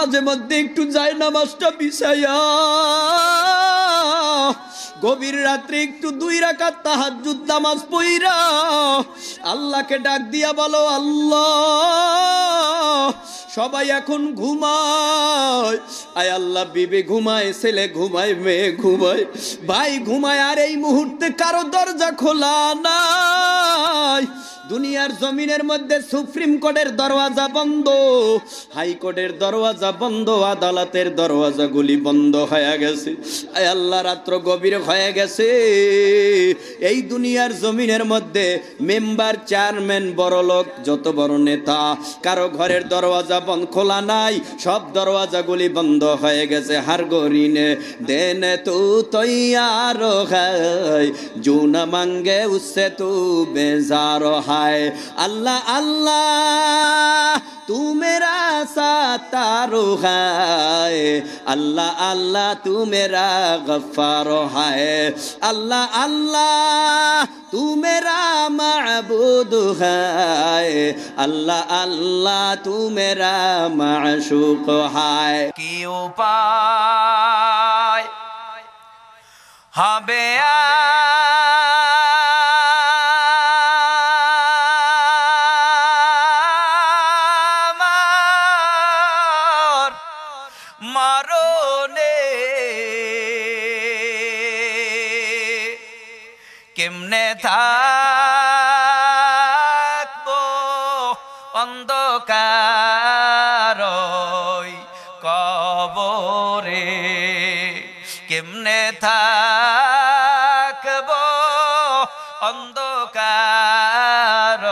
মাঝে মধ্যে একটু যায় নামাজটা বিছাইয়া গভীর রাত্রে একটু 2 রাকাত তাহাজ্জুদ নামাজ পড়া আল্লাহকে ডাক দিয়া বলো, আল্লাহ সবাই এখন ঘুমায়, আয় আল্লাহ বিবি ঘুমায়, ছেলে ঘুমায়, মেয়ে ঘুমায়, ভাই ঘুমায়, আর এই মুহূর্তে কারো দরজা খোলা নাই। দুনিয়ার জমিনের মধ্যে সুপ্রিম কোর্টের দরওয়াজা বন্ধ, হাইকোর্টের দরওয়াজা বন্ধ, আদালতের দরওয়াজাগুলি বন্ধ হয়ে গেছে। আয় আল্লাহ রাত্র গভীর হয়ে গেছে, এই দুনিয়ার জমিনের মধ্যে মেম্বার, চেয়ারম্যান, বড় লোক, যত বড় নেতা, কারো ঘরের দরওয়াজা বন্ধ খোলা নাই, সব দরওয়াজাগুলি বন্ধ হয়ে গেছে। হার গরিনে দেন তু তৈয়ার হয়, জু না মাঙ্গে উসসে তু বেজার হায়। अल्लाह अल्लाह तू मेरा सातारो है, अल्लाह अल्लाह तू मेरा गफ्फारो है, अल्लाह अल्लाह तू मेरा माबूद है, अल्लाह अल्लाह तू मेरा माशूक है। की उपाय হবে মারনে কেমনে থাকবো অন্ধকার কবরে, কেমনে থাকবো অন্ধকার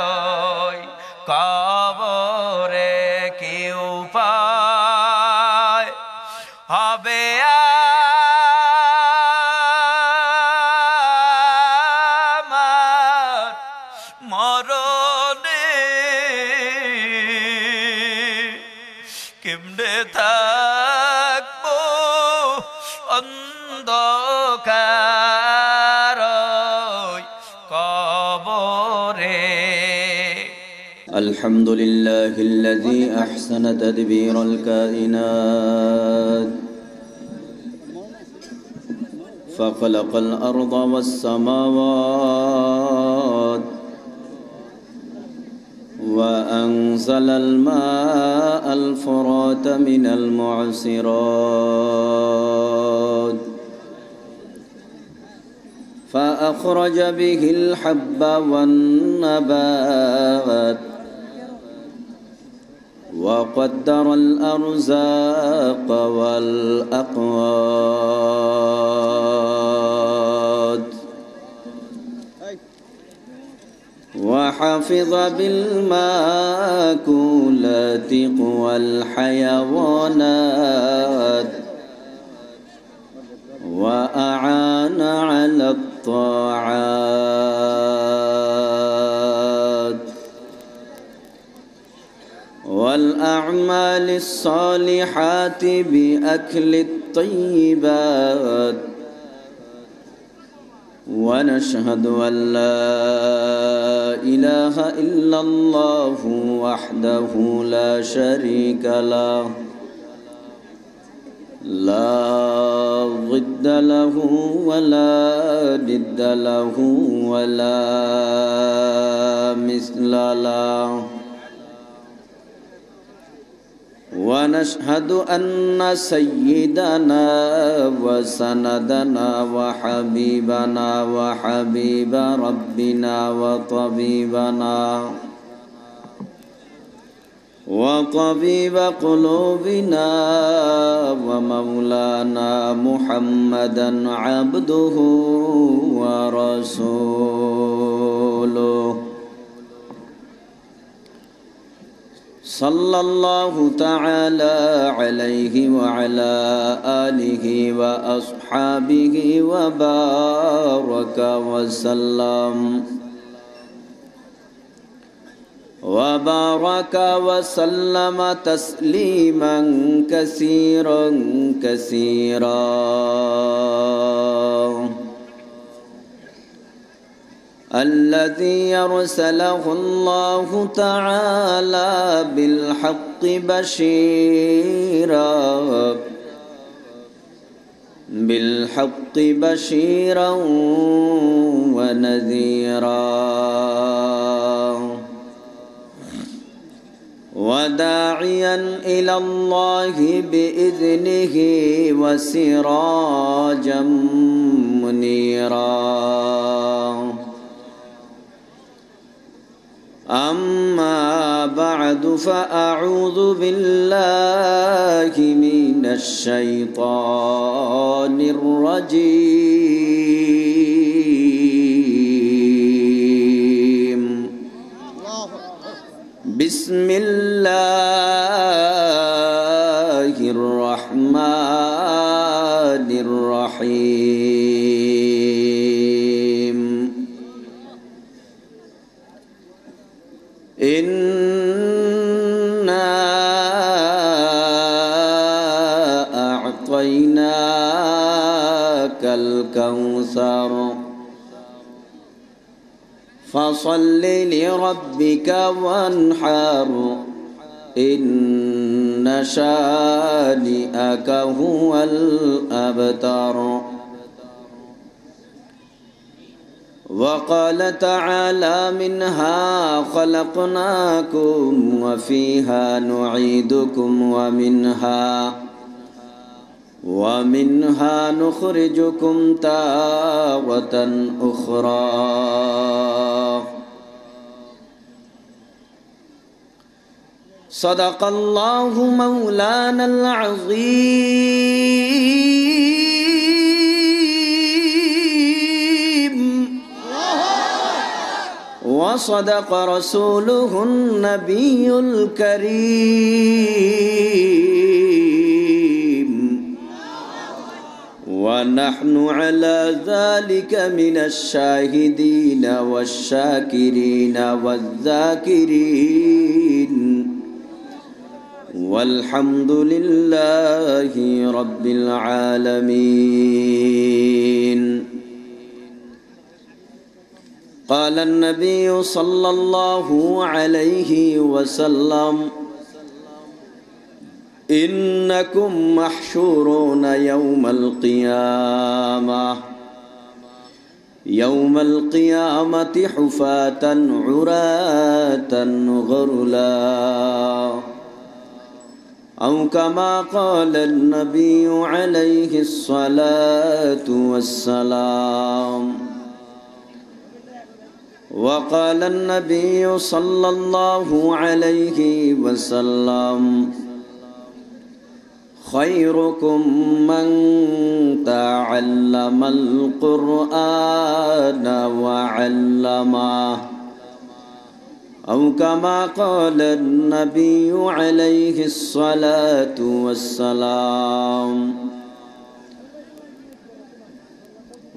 কবরে, কি উপায় হবে আমার মরণে, কেমনে থাকবো অন্ধকার কবরে। الحمد لله الذي أحسن تدبير الكائنات، فخلق الأرض والسماوات، وأنزل الماء الفرات من المعصرات، فأخرج به الحب والنبات، وقدر الأرزاق والأقوات، وحفظ بالماكولات والحيوانات، وأعان على الطاعات والأعمال الصالحات بأكل الطيبات. ونشهد أن لا إله إلا الله وحده لا شريك له، لا ضد له ولا ند له ولا مثل له. ونشهد أن سيدنا وسندنا وحبيبنا وحبيب ربنا وطبيبنا وطبيب قلوبنا ومولانا محمدا عبده ورسوله، صلى الله تعالى عليه وعلى آله وأصحابه وبارك وسلم وبارك وسلم تسليما كثيرا كثيرا. الذي أرسله الله تعالى بالحق بشيرا ونذيرا وداعيا إلى الله بإذنه وسراجا منيرا أما بعد فأعوذ بالله من الشيطان الرجيم بسم الله الرحمن الرحيم إنا أعطيناك الكوثر فصل لربك وانحر إن شانئك هو الأبتر وقال تعالى منها خلقناكم وفيها نعيدكم ومنها نخرجكم تارة أخرى صدق الله مولانا العظيم وصدق رسوله النبي الكريم ونحن على ذلك من الشاهدين والشاكرين والذاكرين والحمد لله رب العالمين قال النبي صلى الله عليه وسلم إنكم محشورون يوم القيامة حفاة عراة غرلا أو كما قال النبي عليه الصلاة والسلام وقال النبي صلى الله عليه وسلم خيركم من تعلم القرآن وعلمه أو كما قال النبي عليه الصلاة والسلام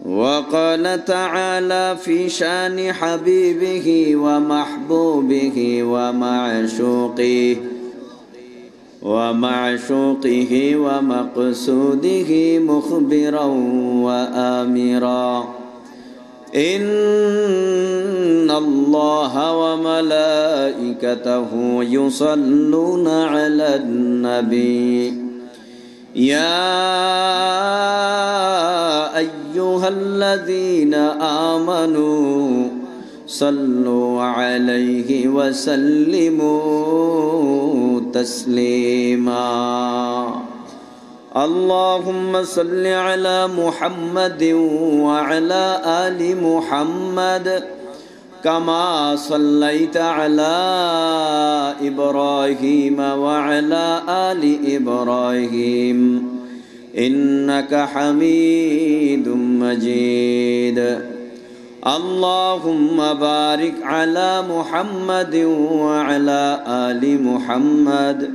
وقال تعالى في شان حبيبه ومحبوبه ومعشوقه ومقصوده مخبرا وآمرا إن الله وملائكته يصلون على النبي يا أيها الذين آمنوا صلوا عليه وسلموا تسليما اللهم صل على محمد وعلى آل محمد كما صليت على إبراهيم وعلى آل إبراهيم إنك حميد مجيد اللهم بارك على محمد وعلى آل محمد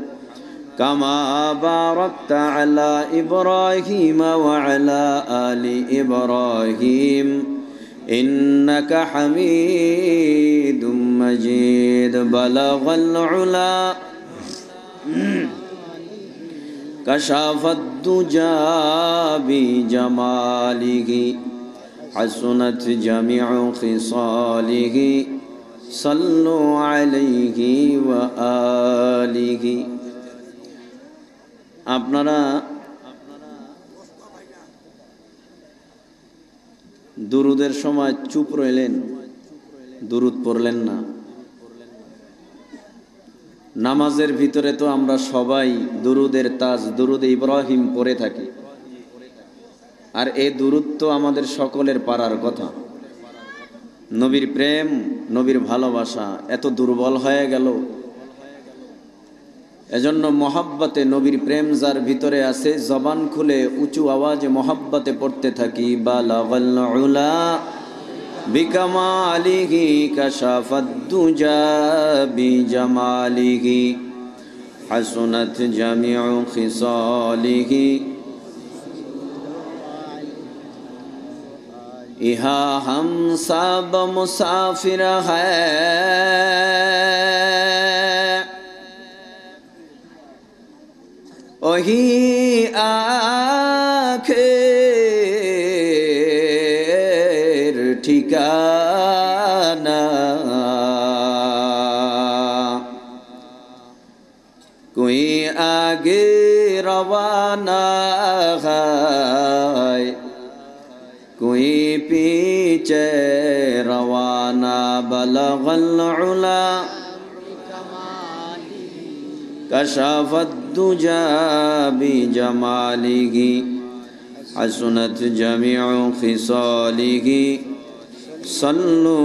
كما باركت على إبراهيم وعلى آل إبراهيم إنك حميد مجيد بلغ العلا كشف الدجى بجماله حسنت جميع خصاله صلوا عليه وآله আপনারা দুরুদের সময় চুপ রইলেন, দুরুদ পড়লেন না। নামাজের ভিতরে তো আমরা সবাই দুরুদের তাজ দুরুদে ইব্রাহিম পড়ে থাকি, আর এই দুরুদ তো আমাদের সকলের পারার কথা। নবীর প্রেম, নবীর ভালোবাসা এত দুর্বল হয়ে গেল। এজন্য মহাব্বতে নবীর প্রেম যার ভিতরে আছে, জবান খুলে উঁচু আওয়াজে মহাব্বতে পড়তে থাকি। বালাগাল উলা বিকামালিহি কাশাফাদ দুজা বিজামালিহি হাসনাত জামিউ খিসালিহি ইহা হাম সব মুসাফির হ্যায় ওহি আখের ঠিকানা কোই আগে রওয়ানা হয় কোই পিছে রওয়ানা বলগল উলা কশাফত দুজা বিজামালিহি হাসনাত জামিউ খিসালিহি সাল্লু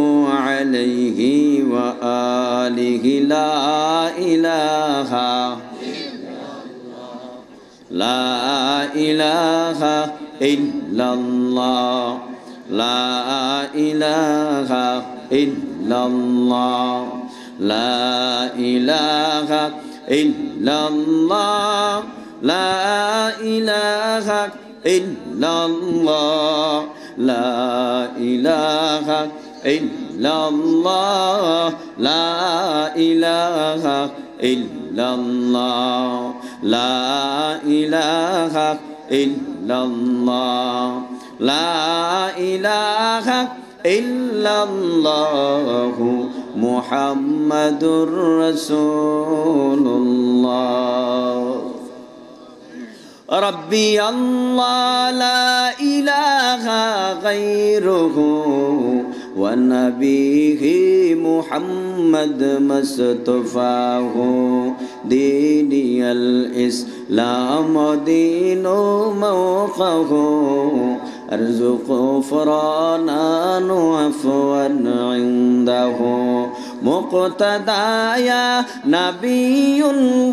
আলাইহি ওয়া আলিহি লা ইলাহা লা ইলাহা ইল্লাল্লাহ লা ইলাহা ইল্লাল্লাহ লা ইলাহা ইল্লাল্লাহ লা ইলাহা ইল্লাল্লাহ লা ইলাহা ইল্লাল্লাহ লা ইলাহা ইল্লাল্লাহ লা ইলাহা ইল্লাল্লাহ লা ইলাহা ইল্লাল্লাহু মুহাম্মাদুর রাসূলুল্লাহ রব্বি আল্লাহ লা ইলাহা গায়রুহু ওয়া নবিহি মুহাম্মদ মুস্তাফাহু দীনিয়াল ইসলাম দীনু মাওকাহু أرزق فرانا وعفوا عنده مقتدايا نبي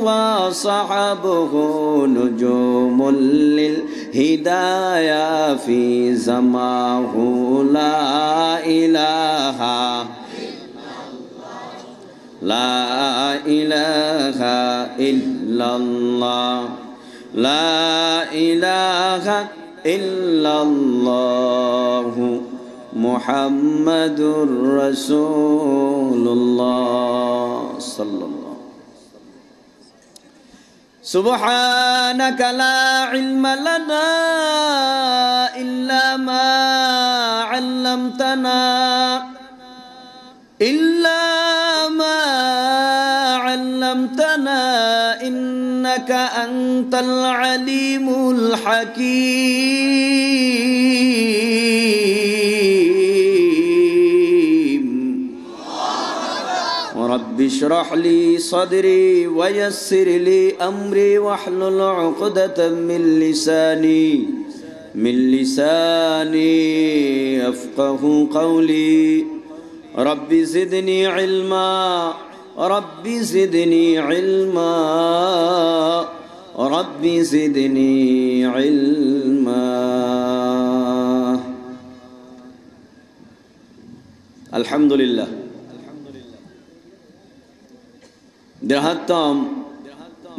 وصحبه نجوم للهدايا في زماه لا إله لا إله إلا الله لا إله ইল্লাল্লাহু মুহাম্মাদুর রাসূলুল্লাহ সাল্লাল্লাহু সুবহানাকা লা ইলমা লানা ইল্লা মা 'আল্লামতানা ইল্লা মা 'allamtana innaka antal alimul hakim rabbi shrah li sadri wa yassir li amri wahlul 'uqdatam min lisani yafqahu qawli rabbi zidni ilma rabbi zidni ilma rabbi zidni ilma alhamdulillah বৃহত্তম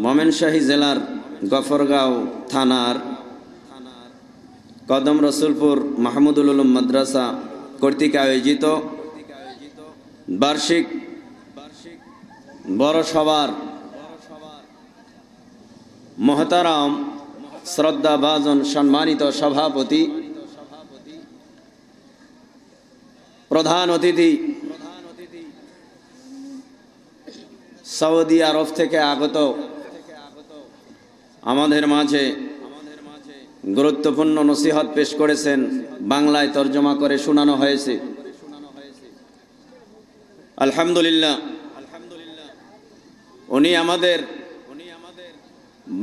ময়মনসিংহ জেলার গফরগাঁও থানার কদম রসুলপুর মাহমুদুল উলুম মাদ্রাসা কর্তৃক আয়োজিত বার্ষিক বড় সভার মহতারাম শ্রদ্ধাভাজন সম্মানিত সভাপতি প্রধান অতিথি সৌদি আরব থেকে আগত আমাদের মাঝে গুরুত্বপূর্ণ নসিহত পেশ করেছেন, বাংলায় তর্জমা করে শোনানো হয়েছে। আলহামদুলিল্লাহ, উনি আমাদের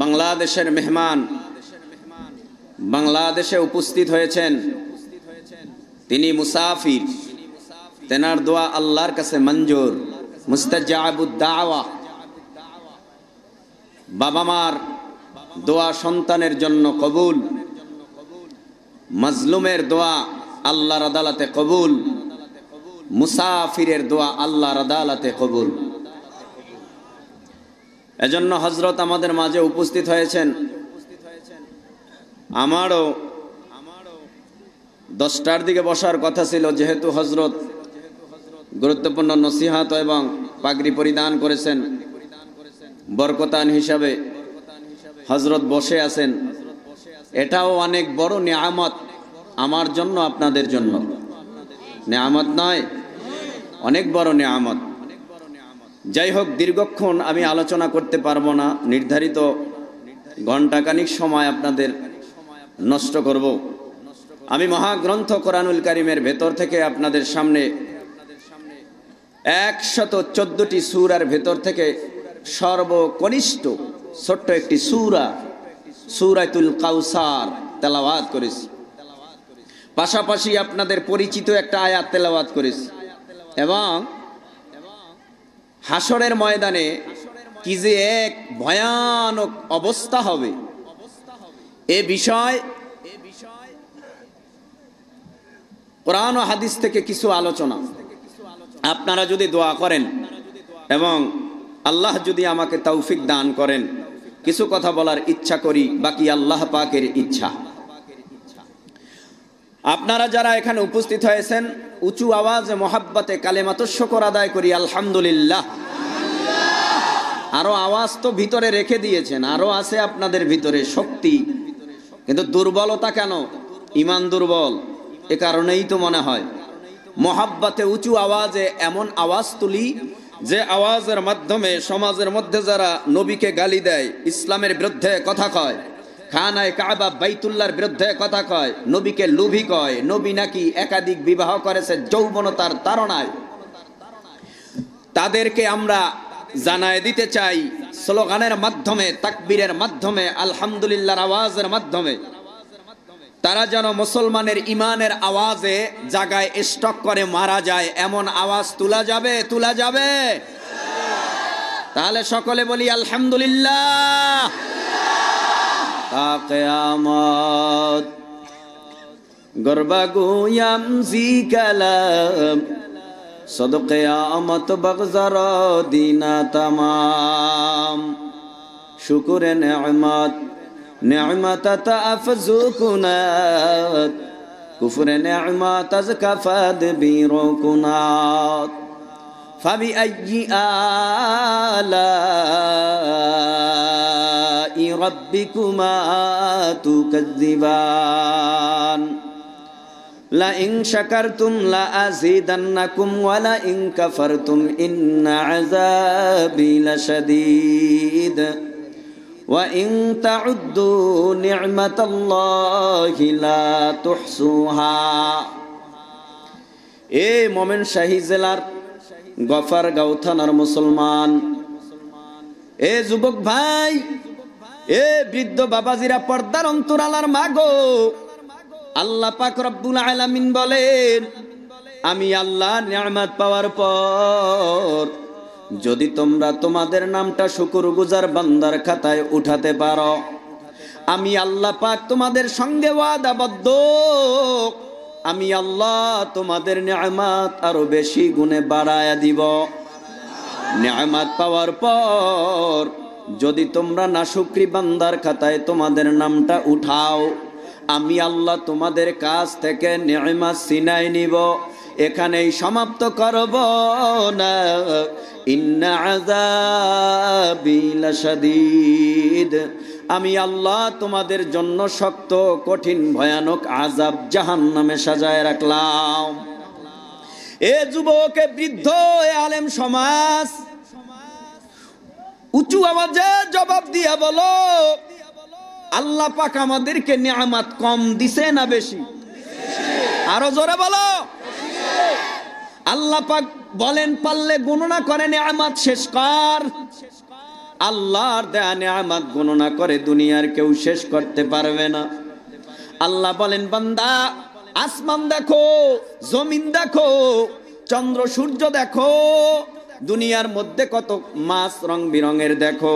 বাংলাদেশের মেহমান, বাংলাদেশে উপস্থিত হয়েছেন। তিনি মুসাফির, তেনার দোয়া আল্লাহর কাছে মঞ্জুর, মুস্তাজাবুদ দাওয়া। বাবা মার দোয়া সন্তানের জন্য কবুল, মাজলুমের দোয়া আল্লাহর আদালতে কবুল, মুসাফিরের দোয়া আল্লাহর আদালতে কবুল। এজন্য হযরত আমাদের মাঝে উপস্থিত হয়েছেন। আমারও 10টার দিকে বসার কথা ছিল, যেহেতু হযরত গুরুত্বপূর্ণ নসিহত এবং পাগড়ি পরিধান করেছেন, বরকতান হিসাবে হযরত বসে আছেন। এটাও অনেক বড় নিয়ামত আমার জন্য, আপনাদের জন্য। নিয়ামত নয়, অনেক বড় নিয়ামত। যাই হোক, দীর্ঘক্ষণ আমি আলোচনা করতে পারবো না, নির্ধারিত ঘণ্টাখানিক সময় আপনাদের নষ্ট করব। আমি মহাগ্রন্থ কোরআনুল কারীমের ভেতর থেকে আপনাদের সামনে 114টি সূরার ভেতর থেকে সর্বকনিষ্ঠ ছোট্ট একটি সূরা, সূরাতুল কাউসার তেলাওয়াত করেছি। পাশাপাশি আপনাদের পরিচিত একটা আয়াত তেলাওয়াত করেছি। এবং হাসরের ময়দানে কি যে এক ভয়ানক অবস্থা হবে, এ বিষয় কোরআন ও হাদিস থেকে কিছু আলোচনা। আপনারা যদি দোয়া করেন এবং আল্লাহ যদি আমাকে তৌফিক দান করেন, কিছু কথা বলার ইচ্ছা করি, বাকি আল্লাহ পাকের ইচ্ছা। আপনারা যারা এখানে উপস্থিত হয়েছেন, উঁচু আওয়াজে মহাব্বতে কালেমাতুশ শুকর আদায় করি আলহামদুলিল্লাহ। আরো আওয়াজ তো ভিতরে রেখে দিয়েছেন, আরো আছে আপনাদের ভিতরে শক্তি, কিন্তু দুর্বলতা কেন? ঈমান দুর্বল, এ কারণেই তো মনে হয়। মহাব্বতে উঁচু আওয়াজে এমন আওয়াজ তুলি যে আওয়াজের মাধ্যমে সমাজের মধ্যে যারা নবীকে গালি দেয়, ইসলামের বিরুদ্ধে কথা কয়, খানায়ে কাবা বাইতুল্লাহর বিরুদ্ধে কথা কয়, নবীকে লোভী কয়, নবী নাকি একাধিক বিবাহ করেছে যৌবনতার তাড়নায়, তাদেরকে আমরা জানায় দিতে চাই স্লোগানের মাধ্যমে, তাকবীরের মাধ্যমে, আলহামদুলিল্লাহর আওয়াজের মাধ্যমে, তারা যেন মুসলমানের ইমানের আওয়াজে জায়গায় স্টক করে মারা যায়, এমন আওয়াজ তোলা যাবে, তোলা যাবে। তাহলে সকলে বলি আলহামদুলিল্লাহ। তা কিয়ামত গরবাগুয়াম জি কালাম সদ কিয়ামত বগজর দিনা তমাম শুকুরে নেমত নেমত আফজু কুনাত কুফরে নেমত আজ কাফাদ বীরো কুনাত ফাবি আইয়ি আলাই রব্বিকুমা তুকাজ্জিবান লা ইন শাকারতুম লা আযীদান্নাকুম ওয়া লা ইন কাফারতুম ইন্না আযাবি লাশাদীদ ওয়া ইন তাউদ্দু নি'মাতাল্লাহি লা তুহসুহা। এ মোমেনশাহী জেলার গফরগাঁও থানার মুসলমান, এ যুবক ভাই, এ বৃদ্ধ বাবাজিরা, পর্দার অন্তরালার মাগো, আল্লাহ পাক রব্বুল আলামিন বলেন, আমি আল্লাহ নিয়ামত পাওয়ার পর যদি তোমরা তোমাদের নামটা শুকরগুজার বান্দার খাতায় উঠাতে পারো, আমি আল্লাহ পাক তোমাদের সঙ্গে ওয়াদাবদ্ধ, আমি আল্লাহ তোমাদের নিয়ামত আরো বেশি গুণে বাড়ায়া দিব। নিয়ামত পাওয়ার পর যদি তোমরা নাশুকরি বান্দার খাতায় তোমাদের নামটা উঠাও, আমি আল্লাহ তোমাদের কাছ থেকে নিয়ামত ছিনাই নিব। এখানেই সমাপ্ত করব না। ইন্না আযাবি লাশাদীদ, আমি আল্লাহ তোমাদের জন্য শক্ত কঠিন ভয়ানক আযাব জাহান্নামে সাজায় রাখলাম। এ যুবক, এ বৃদ্ধ, এ আলেম সমাজ, উঁচু আওয়াজে জবাব দিয়া বলো, আল্লাহ পাক আমাদেরকে নিয়ামত কম দিছে না বেশি? আরো জোরে বলো। আল্লাহ পাক বলেন, পারলে গণনা করে নিয়ামত শেষ কর। আল্লাহর দেয়া নিয়ামত গণনা করে দুনিয়ার কেউ শেষ করতে পারবে না। আল্লাহ বলেন, বান্দা আসমান দেখো, জমিন দেখো, চন্দ্র সূর্য দেখো, দুনিয়ার মধ্যে কত মাছ রং বিরঙের দেখো।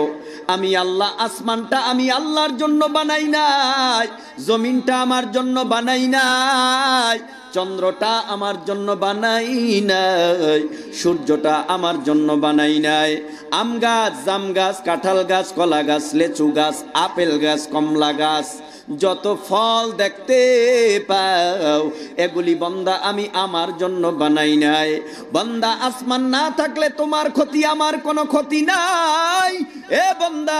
আমি আল্লাহ আসমানটা আমি আল্লাহর জন্য বানাই নাই, জমিনটা আমার জন্য বানাই নাই, চন্দ্রটা আমার জন্য বানাই নাই, সূর্যটা আমার জন্য বানাই নাই। আম গাছ, জাম গাছ, কাঁঠাল গাছ, কলা গাছ, লেচু গাছ, আপেল গাছ, কমলা গাছ, যত ফল দেখতে পাও এগুলি বান্দা আমি আমার জন্য বানাই নাই। বান্দা আসমান না থাকলে তোমার ক্ষতি, আমার কোনো ক্ষতি নাই। এ বান্দা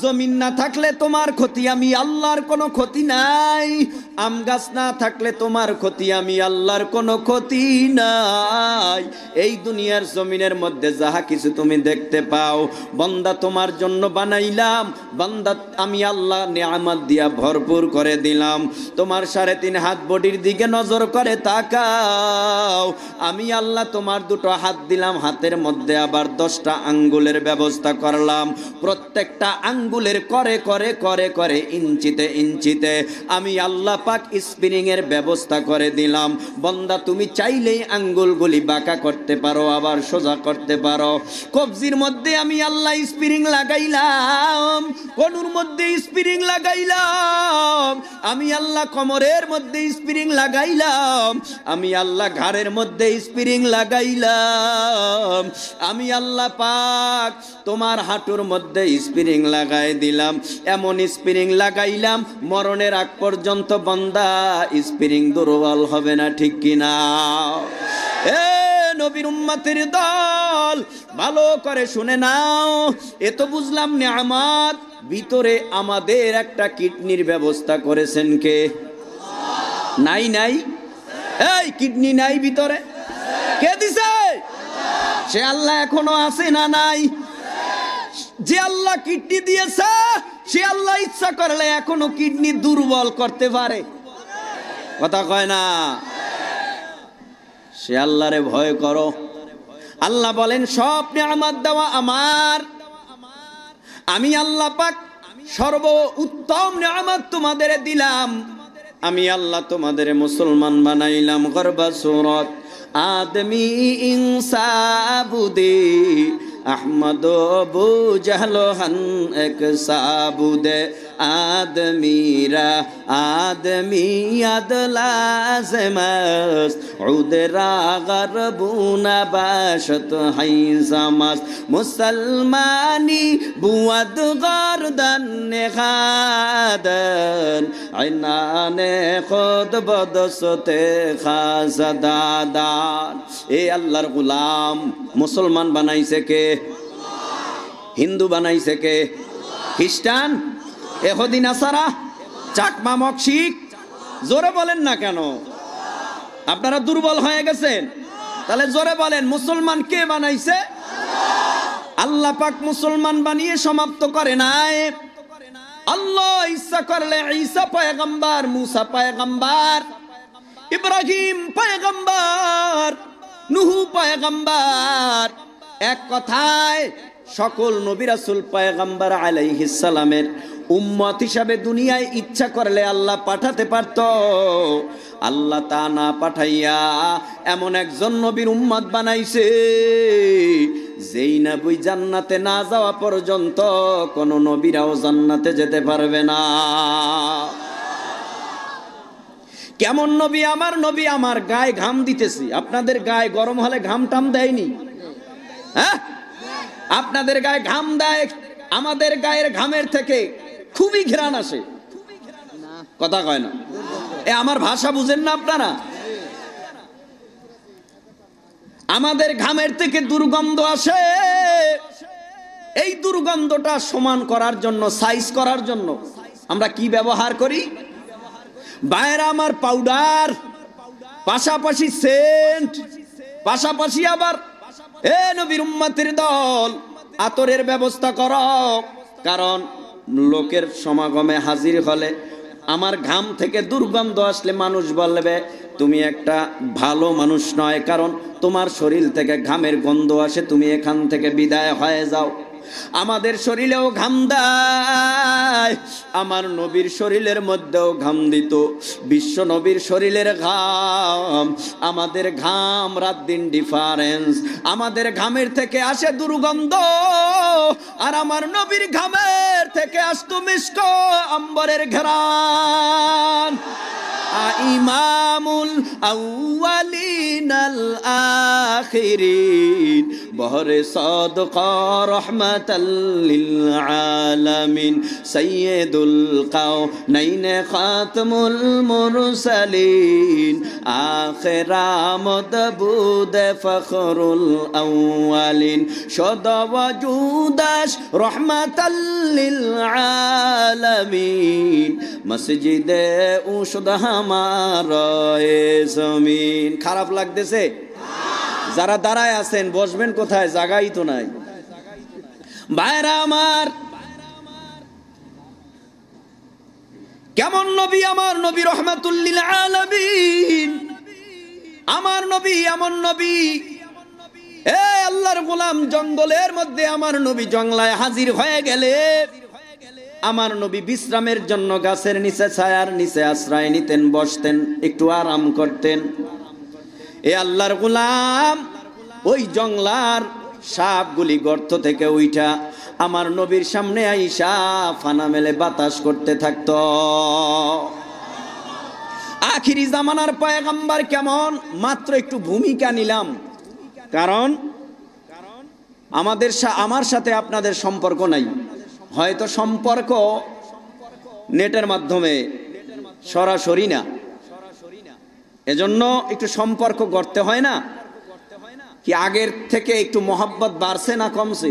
জমিন না থাকলে তোমার ক্ষতি, আমি আল্লাহর কোনো ক্ষতি নাই। আম গাছ না থাকলে তোমার ক্ষতি, আমি আল্লাহর কোনো ক্ষতি নাই। এই দুনিয়ার জমিনের মধ্যে যাহা কিছু তুমি দেখতে পাও বান্দা তোমার জন্য বানাইলাম। বান্দা আমি আল্লাহ নিয়ামত দিয়া ভরপুর করে দিলাম। তোমার 3.5 হাত বডির দিকে নজর করে তাকাও, আমি আল্লাহ তোমার 2টো হাত দিলাম, হাতের মধ্যে আবার 10টা আঙ্গুলের ব্যবস্থা করলাম। প্রত্যেকটা আঙ্গুলের করে করে করে করে ইঞ্চিতে ইঞ্চিতে আমি আল্লাহ পাক স্প্রিং এর ব্যবস্থা করে দিলাম। বান্দা তুমি চাইলেই আঙ্গুলগুলি বাঁকা করতে পারো, আবার সোজা করতে পারো। কবজির মধ্যে আমি আল্লাহ স্প্রিং লাগাইলাম, কনুর মধ্যে স্প্রিং লাগাইলাম, আমি আল্লাহ কোমরের মধ্যে স্প্রিং লাগাইলাম, আমি আল্লাহ ঘাড়ের মধ্যে স্প্রিং লাগাইলাম, আমি আল্লাহ পাক তোমার হাঁটুর মধ্যে স্প্রিং লাগাই দিলাম। এমন স্প্রিং লাগাইলাম মরণের আগ পর্যন্ত বান্দা স্প্রিং দুর্বল হবে না, ঠিক কিনা? এ নবীর উম্মতের দল, ভালো করে শুনে নাও। এ তো বুঝলাম নিয়ামত, ভিতরে আমাদের একটা কিডনির ব্যবস্থা করেছেন কে? নাই নাই, এই কিডনি নাই ভিতরে, কে দিছে? সে আল্লাহ এখনো আছে না নাই? যে আল্লাহ কিডনি দিয়েছে সে আল্লাহ ইচ্ছা করলে এখনো কিডনি দুর্বল করতে পারে, কথা কয় না? সে আল্লাহরে ভয় করো। আল্লাহ বলেন, সব নিয়ামত দেওয়া আমার, আমি আল্লাহ পাক সর্ব উত্তম নিয়ামত তোমাদের দিলাম। আমি আল্লাহ তোমাদের মুসলমান বানাইলাম। গর্বা সূরাত আদমি ইনসাবুদে আহমদ আবু জাহল হান এক সাবুদে আদমিরা আদমিয়াত লাজমাস উদরা গরবুনা বাশত হাইজামাস মুসলমানি বুয়াদ গরদান নেখাদান আইনানে খুদ বদসতে খাজাদাদান। এ আল্লাহর গোলাম, মুসলমান বানাইছে কে? হিন্দু বানাইছে কে? খ্রিস্টান, এহুদি, নাসারা, চাকমা, মক্সিক? জোরে বলেন না কেন? আপনারা দুর্বল হয়ে গেছেন? তাহলে জোরে বলেন, মুসলমান কে বানাইছে? আল্লাহ পাক মুসলমান বানিয়ে সমাপ্ত করে নাই। আল্লাহ ইচ্ছা করলে ঈসা পয়গম্বর, মুসা পয়গম্বর, ইব্রাহিম পয়গম্বর, নূহ পয়গম্বর, এক কথায় সকল নবী রাসূল পয়গম্বর আলাইহিস সালামের উম্মত হিসাবে দুনিয়ায় ইচ্ছা করলে আল্লাহ পাঠাতে পারত। আল্লাহ তা না পাঠাইয়া এমন একজন নবীর উম্মত বানাইছে যেই নবী জান্নাতে না যাওয়া পর্যন্ত কোন নবীরাও জান্নাতে যেতে পারবে না। কেমন নবী? আমার নবী, আমার গায়ে ঘাম দিতেছি, আপনাদের গায়ে গরম হলে ঘাম টাম দেয়নি? হ্যাঁ, আপনাদের গায়ে ঘাম দেয়, আমাদের গায়ের ঘামের থেকে খুবই ঘ্রাণ আসে, কথা কয় না? এ আমার ভাষা বুঝেন না আপনারা? আমাদের ঘামের থেকে দুর্গন্ধ আসে। এই দুর্গন্ধটা সমান করার জন্য, সাইজ করার জন্য আমরা কি ব্যবহার করি? বাইরে আমার পাউডার, পাশাপাশি সেন্ট, পাশাপাশি আবার এ নবীর উম্মতের দল আতরের ব্যবস্থা করো, কারণ লোকের সমাগমে হাজির হলে আমার ঘাম থেকে দুর্গন্ধ আসলে মানুষ বলবে তুমি একটা ভালো মানুষ নয়, কারণ তোমার শরীর থেকে ঘামের গন্ধ আসে, তুমি এখান থেকে বিদায় হয়ে যাও। আমাদের শরীরেও ঘাম দেয়, আমার নবীর শরীরের মধ্যেও ঘাম দিত, বিশ্ব নবীর শরীরের ঘাম, আমাদের ঘাম রাত দিন ডিফারেন্স, আমাদের ঘামের থেকে আসে দুর্গন্ধ, আর আমার নবীর ঘামের থেকে আসতো মিষ্ক আম্বরের ঘ্রাণ। ইমামুল আউয়ালিন আল আখিরিন বহরে সাদকা রাহমাতাল লিল আলামিন সাইয়্যিদুল কাওনাইন খাতামুল মুরসালিন আখিরামদ বুদ ফখরুল আউয়ালিন সদা ওয়াজুদাস রাহমাতাল লিল আলামিন মসজিদে উশদা জমিন। খারাপ লাগতেছে? যারা দাঁড়ায় আছেন বসবেন কোথায়? জায়গাই তো নাই। ভাইরা আমার, কেমন নবী আমার নবী রহমাতুল লিল আলামিন, আমার নবী এমন নবী। এ আল্লাহর গোলাম, জঙ্গলের মধ্যে আমার নবী জংলায় হাজির হয়ে গেলে আমার নবী বিশ্রামের জন্য গাছের নিচে ছায়ার নিচে আশ্রয় নিতেন, বসতেন, একটু আরাম করতেন। এ আল্লাহর গোলাম ওই জংলার সাপগুলি গর্ত থেকে উঠা আমার নবীর সামনে আইসা ফানা মেলে বাতাস করতে থাকত। আখিরি জামানার পয়গম্বর কেমন, মাত্র একটু ভূমিকা নিলাম, কারণ আমার সাথে আপনাদের সম্পর্ক নাই, হয়তো সম্পর্ক নেটের মাধ্যমে, সরাসরি না, এজন্য একটু সম্পর্ক গড়তে হয় না কি? আগের থেকে একটু মহব্বত বাড়ছে না কমছে?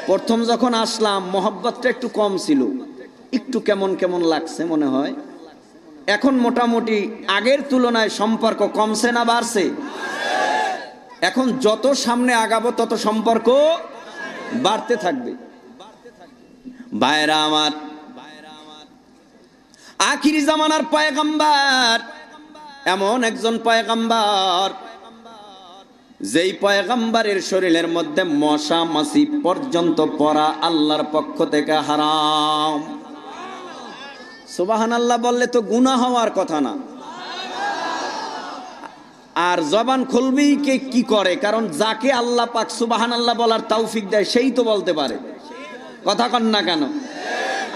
প্রথম যখন আসলাম মহব্বতটা একটু কম ছিল, একটু কেমন কেমন লাগছে মনে হয়। এখন মোটামুটি আগের তুলনায় সম্পর্ক কমছে না বাড়ছে? এখন যত সামনে আগাবো তত সম্পর্ক বাড়তে থাকবে। ভাইরা আমার, আখিরি জামানার পয়গম্বর এমন একজন পয়গম্বর, যেই পয়গম্বরের শরীরের মধ্যে মশা মাছি পর্যন্ত পড়া আল্লাহর পক্ষ থেকে হারাম। সুবহানাল্লাহ বললে তো গুনাহ হওয়ার কথা না। আর জবান খুলবেই কে কি করে? কারণ যাকে আল্লাহ পাক সুবহানাল্লাহ বলার তৌফিক দেয় সেই তো বলতে পারে, কথা কন না কেন?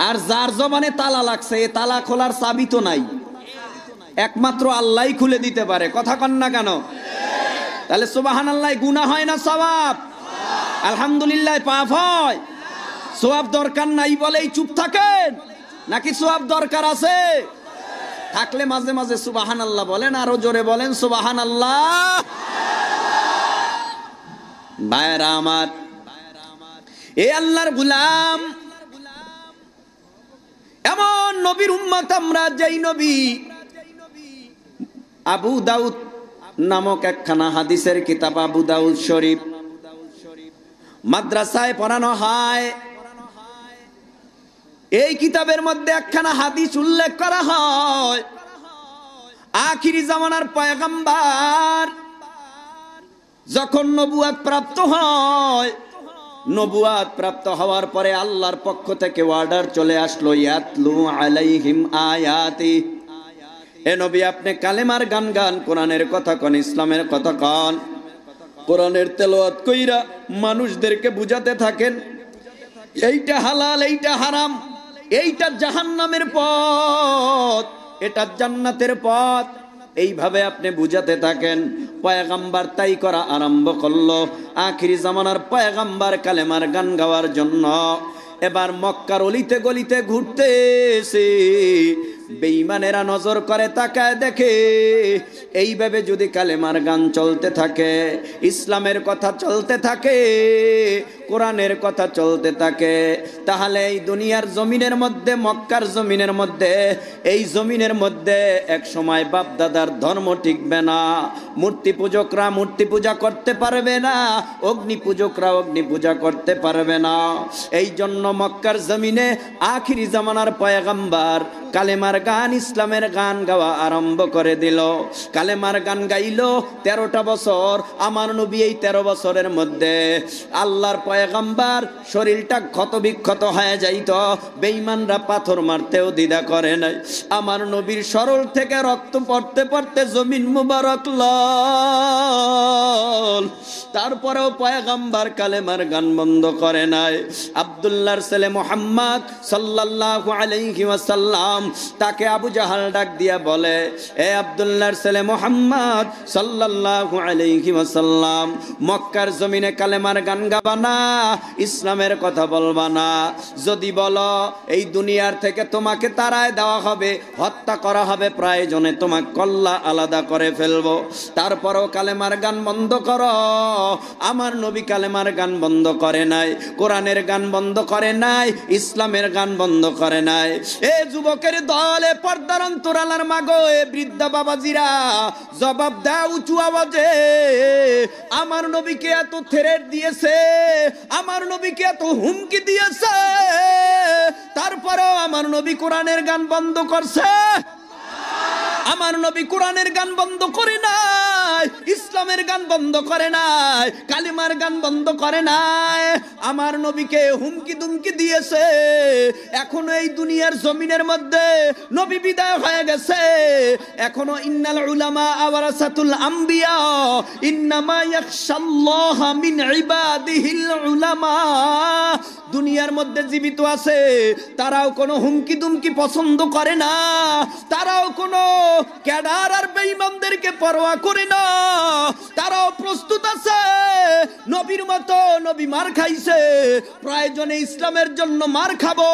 আর যার জবানে তালা লাগছে, এ তালা খোলার চাবি তো নাই, একমাত্র আল্লাহই খুলে দিতে পারে, কথা কন না কেন? তাহলে সুবহানাল্লাহ গুনাহ হয় না সওয়াব? আলহামদুলিল্লাহ পাপ হয়? সওয়াব দরকার নাই বলেই চুপ থাকেন, নাকি সওয়াব দরকার আছে? থাকলে মাঝে মাঝে সুবহানাল্লাহ বলেন, আরো জোরে বলেন সুবহানাল্লাহ। ভাইরা আমার, এ আল্লাহর গোলাম, এমন নবীর উম্মত আমরা, যেই নবী আবু দাউদ নামক একখানা হাদিসের কিতাব, আবু দাউদ শরীফ মাদ্রাসায় পড়ানো হয়। এই কিতাবের মধ্যে একখানা হাদিস উল্লেখ করা হয়, আখিরি জামানার পয়গম্বর যখন নবুয়ত প্রাপ্ত হয়, নবুয়ত প্রাপ্ত হওয়ার পরে আল্লাহর পক্ষ থেকে অর্ডার চলে আসলো, ইয়াতলু আলাইহিম আয়াতি, এ নবী আপনি কালেমার গান গান, কোরআনের কথা কন, ইসলামের কথা কন, কোরআনের তেলাওয়াত কইরা মানুষদেরকে বুঝাতে থাকেন এইটা হালাল, এইটা হারাম, এইটা জাহান্নামের পথ, এটা জান্নাতের পথ, এইভাবে আপনি বুঝাতে থাকেন। পয়গম্বর তাই করা আরম্ভ করলো। আখিরি জামানার পয়গম্বর কালেমার গান গাওয়ার জন্য এবার মক্কার অলিতে গলিতে ঘুরতেছে, বেঈমানেরা নজর করে তাকায় দেখে এইভাবে যদি কালেমার গান চলতে থাকে, ইসলামের কথা চলতে থাকে, কোরআনের কথা চলতে থাকে, তাহলে এই দুনিয়ার জমিনের মধ্যে, মক্কার জমিনের মধ্যে, এই জমিনের মধ্যে এক সময় বাপ দাদার ধর্ম টিকবে না। মূর্তি পূজকরা মূর্তি পূজা করতে পারবে না, অগ্নি পূজকরা অগ্নি পূজা করতে পারবে না। এই জন্য মক্কার জমিনে আখিরি জামানার পয়গম্বর কালেমার গান, ইসলামের গান গাওয়া আরম্ভ করে দিল। কালেমার গান গাইল 13টা বছর। আমার নবী এই 13 বছরের মধ্যে আল্লাহর পয়গম্বর শরীরটা ক্ষত বিক্ষত হয়ে যাইত, বেঈমানরা পাথর মারতেও দ্বিধা করে নাই। আমার নবীর শরীর থেকে রক্ত পড়তে পড়তে জমিন মুবারক লাল, তারপরেও পয়গম্বর কালেমার গান বন্ধ করে নাই। আব্দুল্লাহর ছেলে মুহাম্মদ সাল্লাল্লাহু আলাইহি ওয়াসাল্লাম, তাকে আবু জাহাল ডাক দিয়া বলে, এ আব্দুল্লাহর ছেলে মুহাম্মদ সাল্লাল্লাহু আলাইহি ওয়াসাল্লাম, মক্কার জমিনে কালেমার গান গাবা না, ইসলামের কথা বলবা না। যদি বলো এই দুনিয়ার থেকে তোমাকে তাড়ায় দেওয়া হবে, হত্যা করা হবে, প্রয়োজনে তোমাকে কল্লা আলাদা করে ফেলবো। তারপরও কালেমার গান বন্ধ করো। আমার নবী কালেমার গান বন্ধ করে নাই, কোরআনের গান বন্ধ করে নাই, ইসলামের গান বন্ধ করে নাই। এ যুবকের দলে, পর্দার অন্তরালার মাগো, এ বৃদ্ধা বাবাজিরা, জবাব দাও উঁচু আওয়াজে। আমার নবীকে এত থ্রেট দিয়েছে, আমার নবীকে এত হুমকি দিয়েছে, তারপরেও আমার নবী কোরআনের গান বন্ধ করছে? আমার নবী কোরআনের গান বন্ধ করে নাই, ইসলামের গান বন্ধ করে নাই, কালিমার গান বন্ধ করে নাই। আমার নবীকে হুমকি দুমকি দিয়েছে। এখনো এই দুনিয়ার জমিনের মধ্যে নবী বিদায় হয়ে গেছে, এখনো ইন্নাল উলামা ওয়ারাসাতুল আম্বিয়া ইন্নামা ইয়াখশাল্লাহ মিন ইবাদিহিল উলামা, দুনিয়ার মধ্যে জীবিত আছে, তারাও কোনো হুমকি দুমকি পছন্দ করে না, তারাও কোনো ক্যাডার আর বেঈমানদেরকে পরোয়া করে না, তারাও প্রস্তুত আছে নবীর মতো। নবী মার খাইছে, প্রয়োজনে ইসলামের জন্য মার খাবো,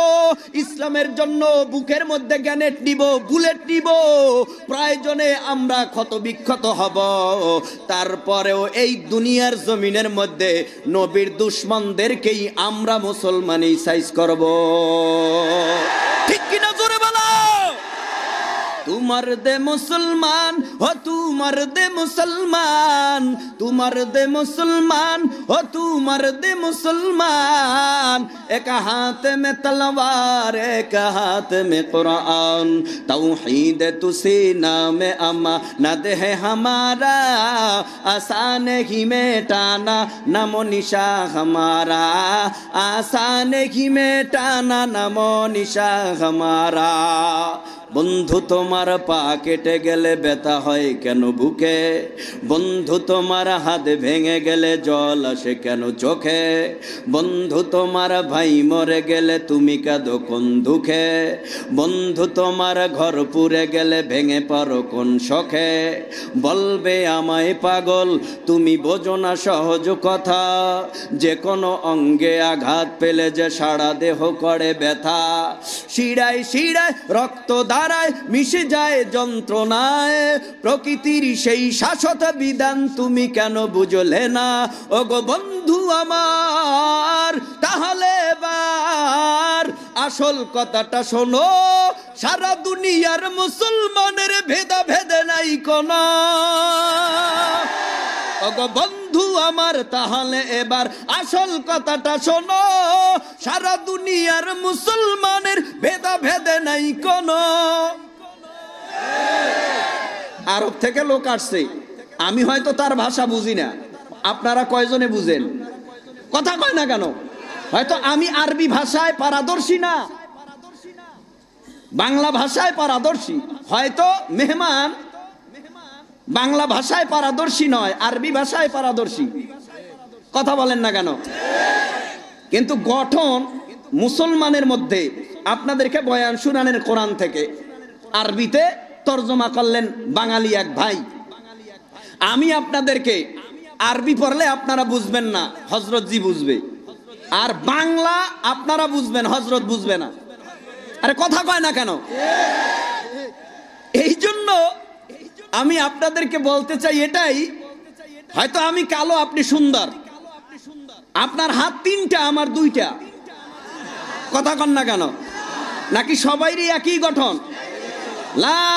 ইসলামের জন্য বুকের মধ্যে গ্যানেট নিব, বুলেট নিব, প্রয়োজনে আমরা ক্ষত বিক্ষত হব, তারপরেও এই দুনিয়ার জমিনের মধ্যে নবীর দুশমনদেরকেই আমরা মুসলমানই সাইজ করব। ঠিক কিনা জোরে বলো। তোমার দে মুসলমান, ও তোমার দে মুসলমান, তোমার দে মুসলমান, ও তোমার দে মুসলমান, এক হাত মে তলवार एक हाथ में कुरान, तौहीद तुसी नाम अमानत है हमारा, आसान ही मिटाना नमो निशा हमारा, आसान ही मिटाना नमो निशा हमारा। বন্ধু তোমার পা কেটে গেলে ব্যথা হয় কেন বুকে, বন্ধু তোমার হাত ভেঙে গেলে জল আসে কেন চোখে, বন্ধু তোমার ভাই মরে গেলে তুমি কাঁদো কোন দুঃখে, বন্ধু তোমার ঘর পুড়ে গেলে ভেঙে পড়ো কোন শখে, বলবে আমায় পাগল তুমি বোঝো না সহজ কথা, যে কোনো অঙ্গে আঘাত পেলে যে সারা দেহ করে ব্যথা, শিরায় শিরায় রক্ত ধারায় মিশে যায় যন্ত্রণায়, প্রকৃতির সেই শাশ্বত বিধান তুমি কেন বুঝলে না, ওগো বন্ধু আমার, তাহলে এবার আসল কথাটা শোনো, সারা দুনিয়ার মুসলমানের ভেদা ভেদে নাই কোনো, ওগো বন্ধু আমার, তাহলে এবার আসল কথাটা শোনো, সারা দুনিয়ার মুসলমানের ভেদা ভেদে নাই কোনো। আরব থেকে লোক আসছে, আমি হয়তো তার ভাষা বুঝি না, আপনারা কয়জনে বুঝেন? কথা কয় না কেন? হয়তো আমি আরবি ভাষায় পারদর্শী না, বাংলা ভাষায় পারদর্শী, হয়তো মেহমান বাংলা ভাষায় পারদর্শী নয়, আরবি ভাষায় পারদর্শী। কথা বলেন না কেন? কিন্তু গঠন মুসলমানের মধ্যে। আপনাদেরকে বয়ান শুনানের কোরআন থেকে আরবিতে তরজমা করলেন বাঙালি এক ভাই। আমি আপনাদেরকে আরবি পড়লে আপনারা বুঝবেন না, হযরত জি বুঝবে, আর বাংলা আপনারা বুঝবেন, হযরত বুঝবে না। আরে কথা কয় না কেন? এই জন্য আমি আপনাদেরকে বলতে চাই এটাই, হয়তো আমি কালো আপনি সুন্দর, আপনার হাত তিনটা আমার দুইটা, কথা কন না কেন? নাকি সবাইরই একই গঠন? লা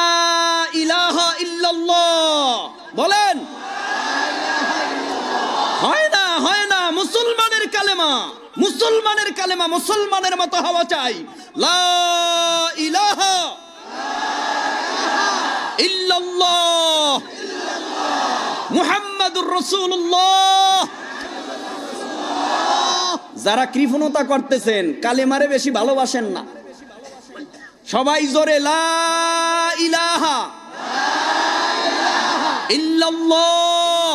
ইলাহা ইল্লাল্লাহ বলেন। হয় না, হয় না। মুসলমানের কালেমা, মুসলমানের কালেমা মুসলমানের মতো হওয়া চাই। লা ইলাহা ইল্লাল্লাহ মুহাম্মাদুর রাসূলুল্লাহ। যারা কৃপণতা করতেছেন, কালেমারে বেশি ভালোবাসেন না, সবাই জোরে লা ইলাহা ইল্লাল্লাহ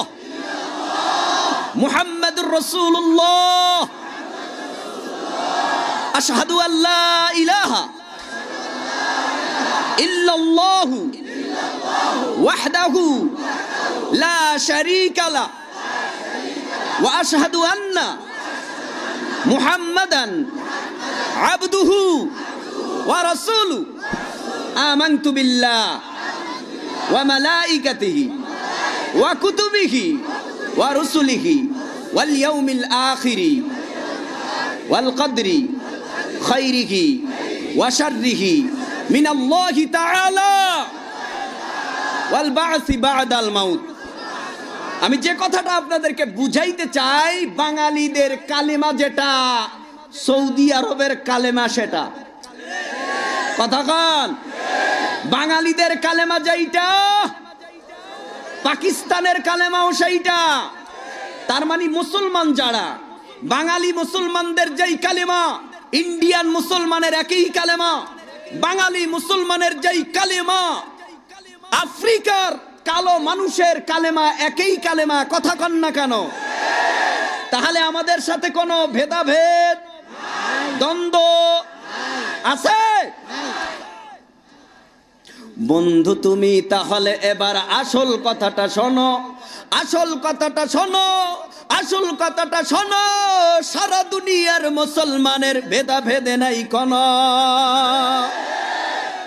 মুহাম্মাদুর রাসূলুল্লাহ আশহাদু আল্লা ইলাহা ইল্লাল্লাহু ওয়াহদাহু লা শারীকা লা ওয়া আশহাদু আন্না মুহাম্মাদান আবদুহু ওয়া রাসূলুহু আমানতু বিল্লাহ ওয়া মালাইকাতিহি ওয়া কুতুবিহি ওয়া রুসুলিহি ওয়াল ইয়াউমিল আখিরি ওয়াল কদরি খাইরিহি ওয়া শাররিহি মিনাল্লাহি তাআলা ওয়াল বা'সি বা'দাল মাউত। আমি যে কথাটা আপনাদেরকে বুঝাইতে চাই, বাঙালিদের কালেমা যেটা, সৌদি আরবের কালেমা সেটা। কথা কন? বাঙালিদের কালেমা যেইটা, পাকিস্তানের কালেমাও সেইটা। তার মানে মুসলমান যারা, বাঙালি মুসলমানদের যেই কালেমা, ইন্ডিয়ান মুসলমানের একই কালেমা। বাঙালি মুসলমানের যেই কালেমা, আফ্রিকার কালো মানুষের কালেমা একই কালেমা। কথা কন না কেন? তাহলে আমাদের সাথে কোনো ভেদাভেদ, দ্বন্দ্ব আছে? বন্ধু তুমি তাহলে এবার আসল কথাটা শোনো, আসল কথাটা শোনো, আসল কথাটা শোনো। সারা দুনিয়ার মুসলমানের ভেদাভেদে নাই কোনো।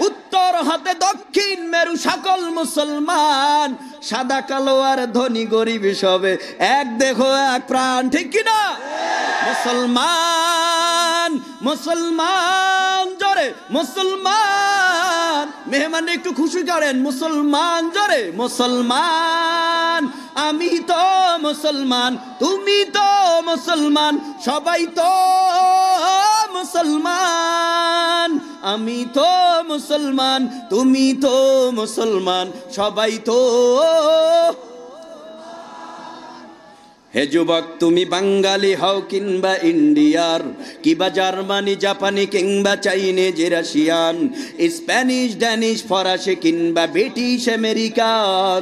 উত্তর হতে দক্ষিণ মেরু সকল মুসলমান, সাদা কালো আর ধনী গরিব সবে এক দেহ এক প্রাণ, ঠিক কিনা? মুসলমান, মুসলমান জোরে মুসলমান। মেহমান একটু খুশি করেন। মুসলমান জোরে মুসলমান। আমি তো মুসলমান, তুমি তো মুসলমান, সবাই তো মুসলমান। আমি তো মুসলমান, তুমি তো মুসলমান, সবাই তো। হে যুবক, তুমি বাঙালি হও কিংবা ইন্ডিয়ার, কিংবা জার্মানি জাপানি কিংবা চাইনিজ রাশিয়ান, স্প্যানিশ ড্যানিশ ফরাসি কিংবা ব্রিটিশ আমেরিকান,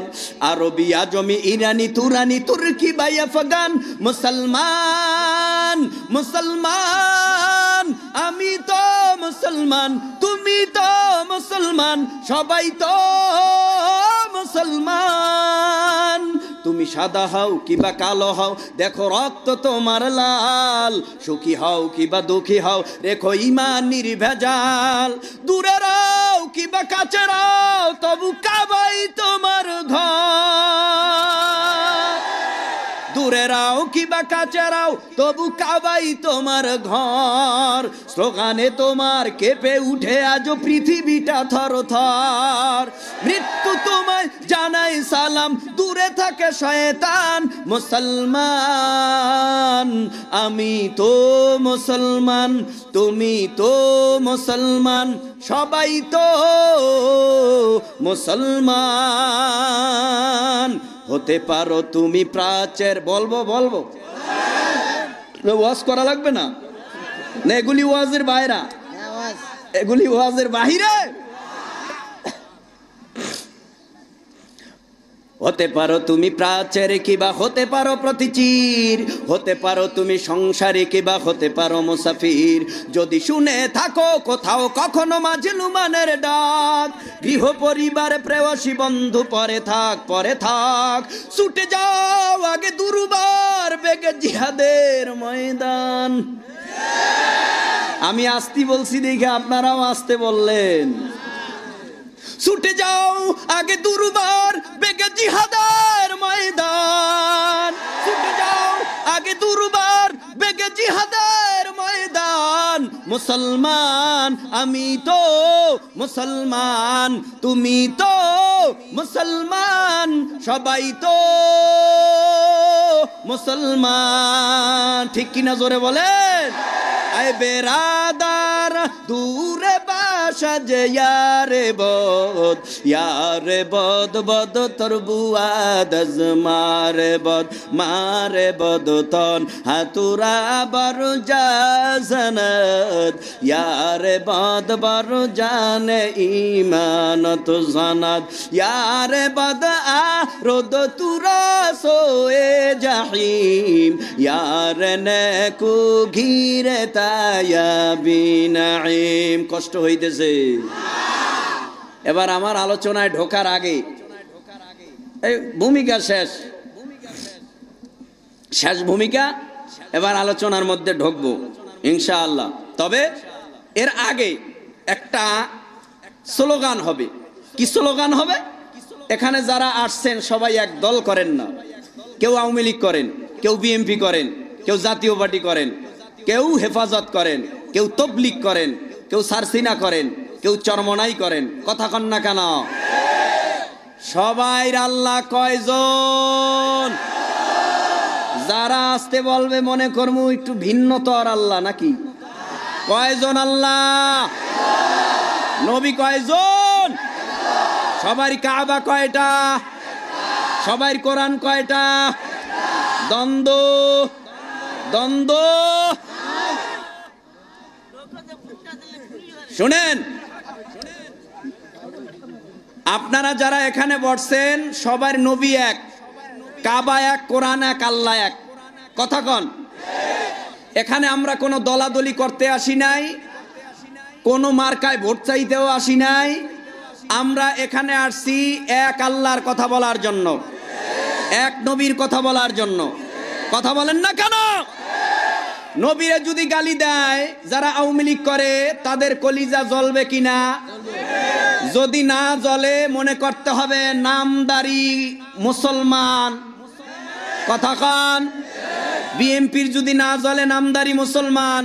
আরবি আজমি ইরানি তুরানি তুর্কি বা আফগান, মুসলমান, মুসলমান। আমি তো মুসলমান, তুমি তো মুসলমান, সবাই তো মুসলমান। তুমি সাদা হও কিবা কালো হও, দেখো রক্ত তোমার লাল। সুখী হও কিবা দুঃখী হও, রেখো ঈমান নির্ভেজাল। দূরে রাও কিবা কাছে রাও, তবু কাবাই তোমার ঘর। দূরে রাও কিবা কাছে রাও, তবু কাবাই তোমার ঘর। স্লোগানে তোমার কেঁপে উঠে আজ পৃথিবীটা থর থর। মৃত্যু তোমায় জানাই সালাম, দূরে থাকে শয়তান। মুসলমান, আমি তো মুসলমান, তুমি তো মুসলমান, সবাই তো মুসলমান। হতে পারো তুমি প্রাচ্যের, বলবো বলবো, ওয়াজ করা লাগবে না? না এগুলি ওয়াজের বাইরা, এগুলি ওয়াজের বাহিরে। হতে পারো তুমি প্রাচ্যের কিবা হতে পারো প্রতিচির, হতে পারো তুমি সংসারী কিবা হতে পারো মুসাফির। যদি শুনে থাকো কোথাও কখনো মাজলুমানের ডাক, গৃহ পরিবার প্রেয়সী বন্ধু পরে থাক, পরে থাক। ছুটে যাও আগে দুর্বার বেগে জিহাদের ময়দান। আমি আসতে বলছি দেখে আপনারাও আসতে বললেন। ছুটে যাও আগে দুর্বার বেগে জিহাদের ময়দান, ছুটে যাও আগে দুর্বার বেগে জিহাদের ময়দান। মুসলমান আমি তো মুসলমান, তুমি তো মুসলমান, সবাই তো মুসলমান। ঠিক কিনা জোরে বলেন। আয় বেরাদার দূরে বাসা যে ইয়ারে বদ বদ তোর বুয়াদ মারে বদ তন হাতুরা বর জানাত, ইয়ারে বদ বর জানে ইমানত জানাত, ইয়ারে বদ আ রোদ তুরা সোয়ে জাহিম, ইয়ারে নেকু ঘিরে তায়াবিনাইম। কষ্ট হইতেছে। এবার আমার আলোচনায় ঢোকার আগে এই ভূমিকা শেষ ভূমিকা, এবার আলোচনার মধ্যে ঢুকবো ইনশাআল্লাহ। তবে এর আগে একটা স্লোগান হবে। কি স্লোগান হবে? এখানে যারা আসছেন সবাই এক দল করেন না, কেউ আওয়ামী লীগ করেন, কেউ বিএনপি করেন, কেউ জাতীয় পার্টি করেন, কেউ হেফাজত করেন, কেউ তবলিগ করেন, কেউ সারসিনা করেন, কেউ চরমনাই করেন। কথা কন না কেন? সবাই আল্লাহ কয়জন? যারা আসতে বলবে মনে করবো একটু ভিন্নতর আল্লাহ নাকি? কয়জন আল্লাহ? নবী কয়জন? সবাই কাবা কয়টা? সবাই কোরআন কয়টা? দ্বন্দ্ব দ্বন্দ্ব। শুনেন, আপনারা যারা এখানে বসছেন সবার নবী এক, কাবা এক, কোরআন এক, আল্লাহ এক। কথা কন। এখানে আমরা কোনো দলাদলি করতে আসি নাই, কোনো মার্কায় ভোট চাইতেও আসি নাই। আমরা এখানে আসছি এক আল্লাহর কথা বলার জন্য, এক নবীর কথা বলার জন্য। কথা বলেন না কেন? নবীরে যদি গালি দেয় যারা আওয়ামী লীগ করে, তাদের কলিজা জ্বলবে কিনা? যদি না জ্বলে মনে করতে হবে নামদারি মুসলমান। কথা কন। বিএনপির যদি না জ্বলে নামদারি মুসলমান,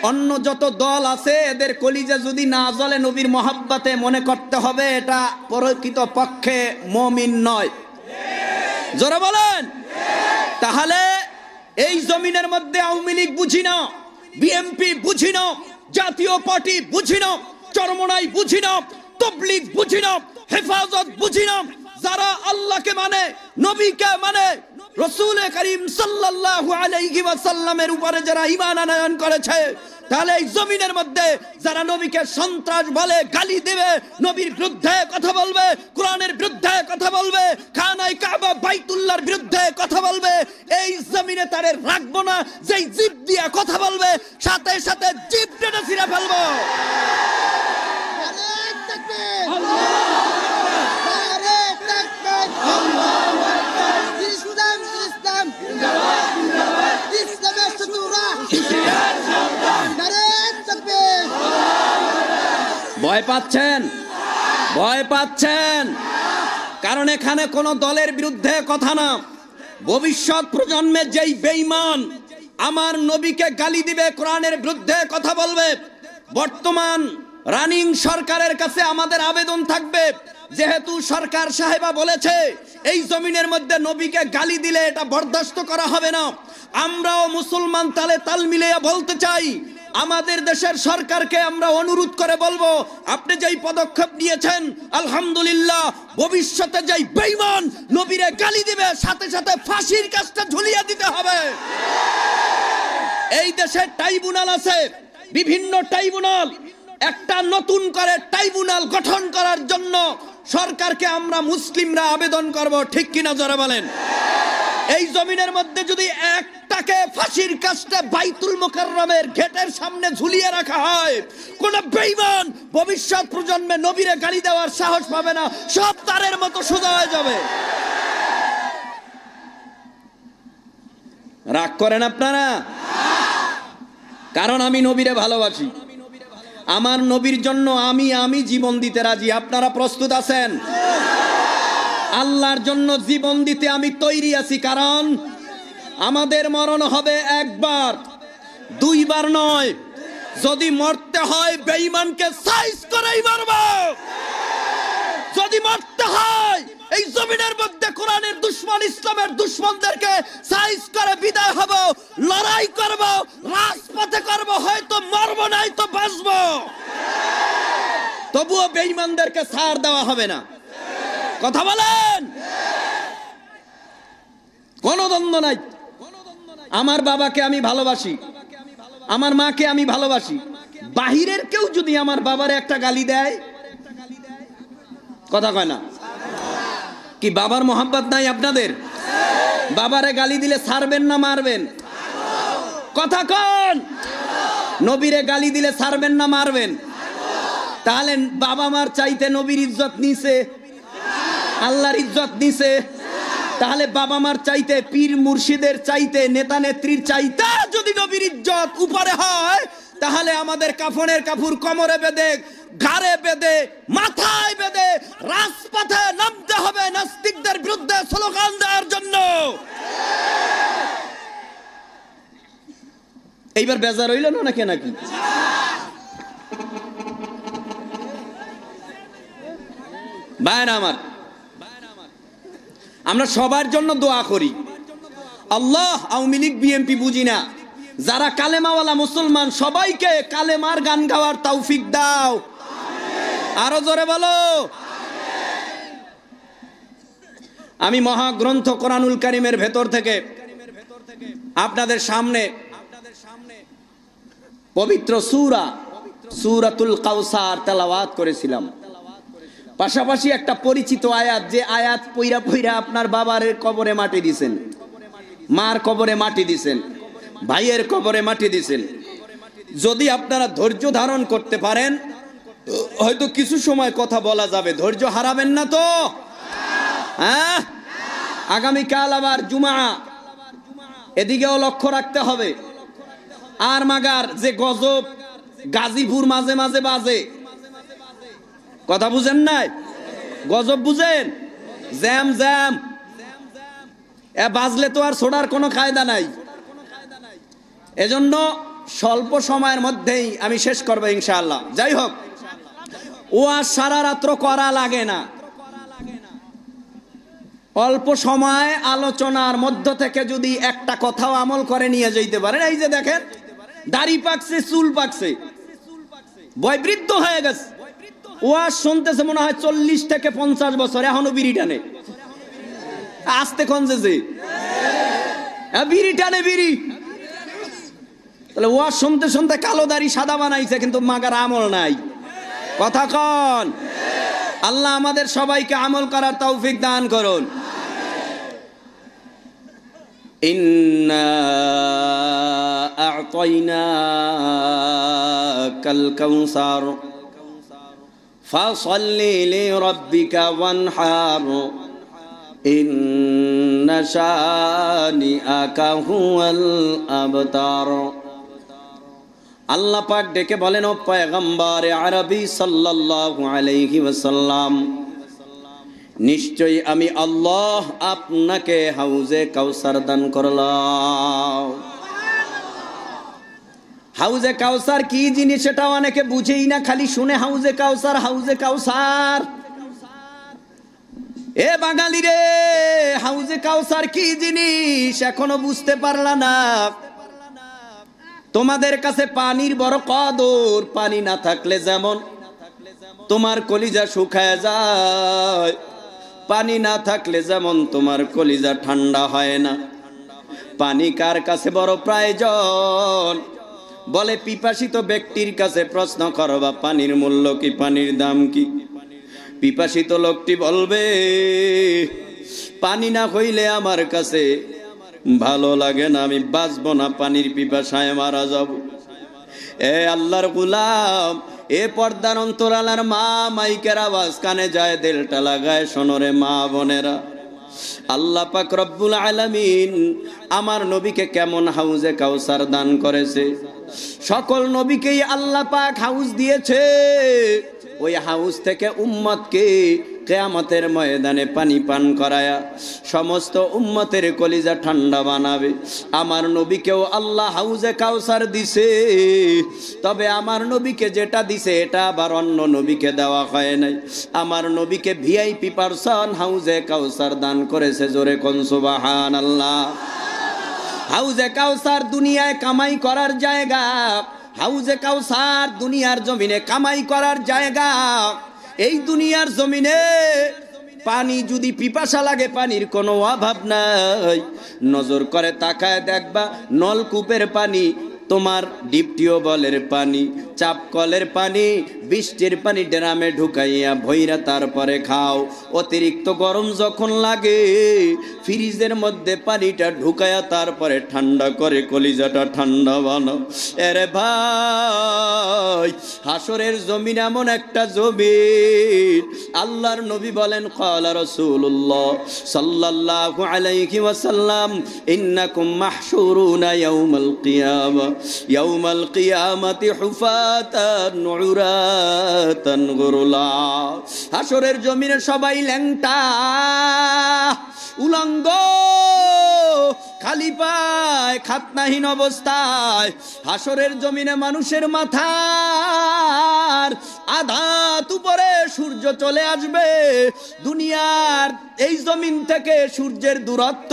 অন্য যত দল আছে এদের কলিজা যদি না জ্বলে নবীর মহব্বতে, মনে করতে হবে এটা প্রকৃত পক্ষে মুমিন নয়। জোরে বলেন। তাহলে এই জমিনের মধ্যে আওয়ামী লীগ বুঝি না, বিএনপি বুঝি না, জাতীয় পার্টি বুঝি না, চরমনাই বুঝি না, তবলিগ বুঝি না, হেফাজত বুঝি না, যারা আল্লাহকে মানে, নবীকে মানে, রাসূল করিম সাল্লাল্লাহু আলাইহি ওয়াসাল্লামের উপরে যারা ঈমান আনয়ন করেছে, তাহলে এই জমিনের মধ্যে যারা নবীকে সন্ত্রাস বলে, গালি দেবে, নবীর বিরুদ্ধে কথা বলবে, কোরআনের বিরুদ্ধে কথা বলবে, খানায় কাবা বাইতুল্লাহর বিরুদ্ধে কথা বলবে, এই জমিনে তারে রাখবো না। যেই জিভ দিয়ে কথা বলবে সাথে সাথে জিভ টেনে ছিঁড়ে ফেলবো। ভয় পাচ্ছেন? ভয় পাচ্ছেন? কারণ এখানে কোন দলের বিরুদ্ধে কথা না। ভবিষ্যৎ প্রজন্মে যেই বেঈমান আমার নবীকে গালি দিবে, কোরআনের বিরুদ্ধে কথা বলবে, বর্তমান রানিং সরকারের কাছে আমাদের আবেদন থাকবে, যেহেতু সরকার সাহেবা বলেছে এই জমিনের মধ্যে নবীকে গালি দিলে এটা বরদাস্ত করা হবে না, আমরাও মুসলমান তালে তাল মিলিয়ে বলতে চাই, আমাদের দেশের সরকারকে আমরা অনুরোধ করে বলবো, আপনি যেই পদক্ষেপ নিয়েছেন আলহামদুলিল্লাহ, ভবিষ্যতে যেই বেঈমান নবীরে গালি দিবে সাথে সাথে ফাঁসির কাজটা ঝুলিয়ে দিতে হবে। এই দেশে ট্রাইব্যুনাল আছে, বিভিন্ন ট্রাইব্যুনাল, একটা নতুন করে ট্রাইব্যুনাল গঠন করার জন্য সরকারকে আমরা মুসলিমরা আবেদন করব। ঠিক কিনা জোরে বলেন। এই জমিনের মধ্যে যদি একটাকে ফাঁসির কাস্টে বাইতুল মুকাররমের গেটের সামনে ঝুলিয়ে রাখা হয়, কোন বেঈমান ভবিষ্যৎ প্রজন্মে নবীরে গালি দেওয়ার সাহস পাবে না, সব তারের মতো সোজা হয়ে যাবে। রাগ করেন আপনারা? কারণ আমি নবীরে ভালোবাসি, আমার নবীর জন্য আমি জীবন দিতে রাজি। আপনারা প্রস্তুত আছেন? আল্লাহর জন্য জীবন দিতে আমি তৈরি আছি, কারণ আমাদের মরণ হবে একবার, দুইবার নয়। যদি মরতে হয় বেঈমানকে সাইজ করেই মরব। যদি মরতে হয় এই জমিনের মধ্যে কোরআনের দুশমন, ইসলামের দুশমনদেরকে সাইজ করে বিদায় হব, লড়াই করব, রাজপথে করব, হয়তো মরব নাই তো বাঁচব। তবুও বেঈমানদেরকে ছাড় দেওয়া হবে না। কথা বলেন। কোনো দ্বন্দ্ব নাই। আমার বাবাকে আমি ভালোবাসি, আমার মাকে আমি ভালোবাসি। বাহিরের কেউ যদি আমার বাবারে একটা গালি দেয়, কথা কয় না কি? বাবার মোহাব্বত নাই আপনাদের? বাবারে গালি দিলে ছাড়বেন না মারবেন? কথা কন। নবীরে গালি দিলে ছাড়বেন না মারবেন? তাহলে বাবা মার চাইতে নবীর ইজ্জত নিছে, আল্লাহর ইজ্জত নিছে। তাহলে বাবা মার চাইতে, পীর মুর্শিদের চাইতে, নেতা নেত্রীর চাইতে যদি নবীর ইজ্জত উপরে হয়, তাহলে আমাদের কাফনের কাপড় কোমরে বেঁধে, ঘাড়ে বেঁধে, মাথায় বেঁধে রাজপথে নামতে হবে নাস্তিকদের বিরুদ্ধে স্লোগান দেওয়ার জন্য। এইবার বেজার হইল না নাকি? নাকি ভাইরা আমার, আমরা সবার জন্য দোয়া করি। আল্লাহ আওয়ামী লীগ বিএনপি বুঝি না, যারা কালেমাওয়ালা মুসলমান সবাইকে কালেমার গান গাওয়ার তৌফিক দাও। আরো জোরে বলো। আমি মহাগ্রন্থ কোরআনুল কারীমের ভেতর থেকে আপনাদের সামনে পবিত্র সূরাতুল কাউসার তেলাওয়াত করেছিলাম। পাশাপাশি একটা পরিচিত আয়াত, যে আয়াত পইরা পইরা আপনার বাবার কবরে মাটি দিছেন, মার কবরে মাটি দিছেন, ভাইয়ের কবরে মাটি দিছেন। যদি আপনারা ধৈর্য ধারণ করতে পারেন, হয়তো কিছু সময় কথা বলা যাবে। ধৈর্য হারাবেন না তো? হ্যাঁ, আগামীকাল আবার জুমা, এদিকেও লক্ষ্য রাখতে হবে। আর মাগার যে গজব গাজীপুর মাঝে মাঝে বাজে, কথা বুঝেন নাই? গজব বুঝেন? জ্যাম জ্যাম এ বাজলে তো আর ছোড়ার কোনো কায়দা নাই। এজন্য স্বল্প সময়ের মধ্যেই আমি শেষ করব ইনশাআল্লাহ। যাই হোক, ও আর সারা রাত্র করা লাগে না। অল্প সময় আলোচনার মধ্য থেকে যদি একটা কথাও আমল করে নিয়ে যেতে পারেন। এই যে দেখেন, দাড়ি পাকছে, চুল পাকছে, বয়বৃদ্ধ হয়ে গেছে, ওয়াজ শুনতেছে মনে হয় 40 থেকে 50 বছর, এখনো বিড়ি টানে। আসতে কনছে যে বিড়ি টানে, বিড়ি। তাহলে ওয়াজ শুনতে শুনতে কালো দাড়ি সাদা বানাইছে, কিন্তু মাগার আমল নাই। কথা কন। আল্লাহ আমাদের সবাইকে আমল করার তৌফিক দান করুন। ইন্না আ'তাইনাকাল কাউসার ফাসাল্লি লিরাব্বিকা ওয়ানহার ইন্না শানিআকা হুয়াল আবতার। আল্লাহ পাক ডেকে বলেন, ও পয়গম্বরে আরবি সাল্লাল্লাহু আলাইহি ওয়াসাল্লাম, নিশ্চয়ই আমি আল্লাহ আপনাকে হাউজে কাউসার দান করলাম। হাউজে কাউসার কি জিনিস সেটা অনেকে বুঝেই না, খালি শুনে হাউজে কাউসার, হাউজে কাউসার। এ বাঙালি রে, হাউজে কাউসার কি জিনিস এখনো বুঝতে পারলা না? তোমাদের কাছে পানির বড় কদর। পানি না থাকলে যেমন তোমার কলিজা শুকায় যায়, পানি না থাকলে যেমন তোমার কলিজা ঠান্ডা হয় না। পানি কার কাছে বড় প্রয়োজন? বলে পিপাসিত ব্যক্তির কাছে প্রশ্ন করবা, পানির মূল্য কি, পানির দাম কি? পিপাসিত লোকটি বলবে, পানি না হইলে আমার কাছে ভালো লাগে না, আমি বাঁচবো না, পানির পিপাসায় মারা যাব। এ আল্লাহর গোলাম, এ পর্দার অন্তরালার মা, মাইকের আওয়াজ কানে যায়, দিলটা লাগায় শোনরে মা বোনেরা। আল্লাহ পাক রব্বুল আলামিন আমার নবীকে কেমন হাউজে কাউসার দান করেছে। সকল নবীকেই আল্লাহ পাক হাউজ দিয়েছে। ওই হাউজ থেকে উম্মতকে কিয়ামতের ময়দানে পানি পান করায়া সমস্ত উম্মতের কলিজা ঠান্ডা বানাবে। আমার নবীকেও আল্লাহ হাউজে কাউসার দিছে, তবে আমার নবীকে যেটা দিছে এটা আবার অন্য নবীকে দেওয়া হয় নাই। আমার নবীকে ভিআইপি পারসন হাউজে কাউসার দান করেছে। জোরে কোন সুবহানাল্লাহ। হাউজে কাউসার দুনিয়ায় কামাই করার জায়গা। হাউজে কাউসার দুনিয়ার জমিনে কামাই করার জায়গা। এই দুনিয়ার জমিনে পানি যদি পিপাসা লাগে পানির কোনো অভাব নাই। নজর করে তাকায় দেখবা নলকূপের পানি, তোমার ডিপ টিউবওয়েলের পানি, চাপকলের পানি, বৃষ্টির পানি ড্রামে ঢুকাইয়া ভইরা তারপরে খাও। অতিরিক্ত গরম যখন লাগে ফ্রিজের মধ্যে পানিটা ঢুকায়া তারপরে ঠান্ডা করে কলিজাটা ঠান্ডা বানাও। এরে ভাই, হাসরের জমিন এমন একটা জমিন, আল্লাহর নবী বলেন ক্বালা রাসূলুল্লাহ সাল্লাল্লাহু আলাইহি ওয়াসাল্লাম ইন্নাকুম মাহশুরুনা ইয়াউমাল কিয়ামা ইয়াউমাল কিয়ামাতি হুফাতান উরাতান গুরলা। হাসরের জমিনে সবাই ল্যাংটা, উলঙ্গ, খালি পায়, খাতনাহীন অবস্থায়। হাসরের জমিনে মানুষের মাথার আধাত উপরে সূর্য চলে আসবে। দুনিয়ার এই জমিন থেকে সূর্যের দূরত্ব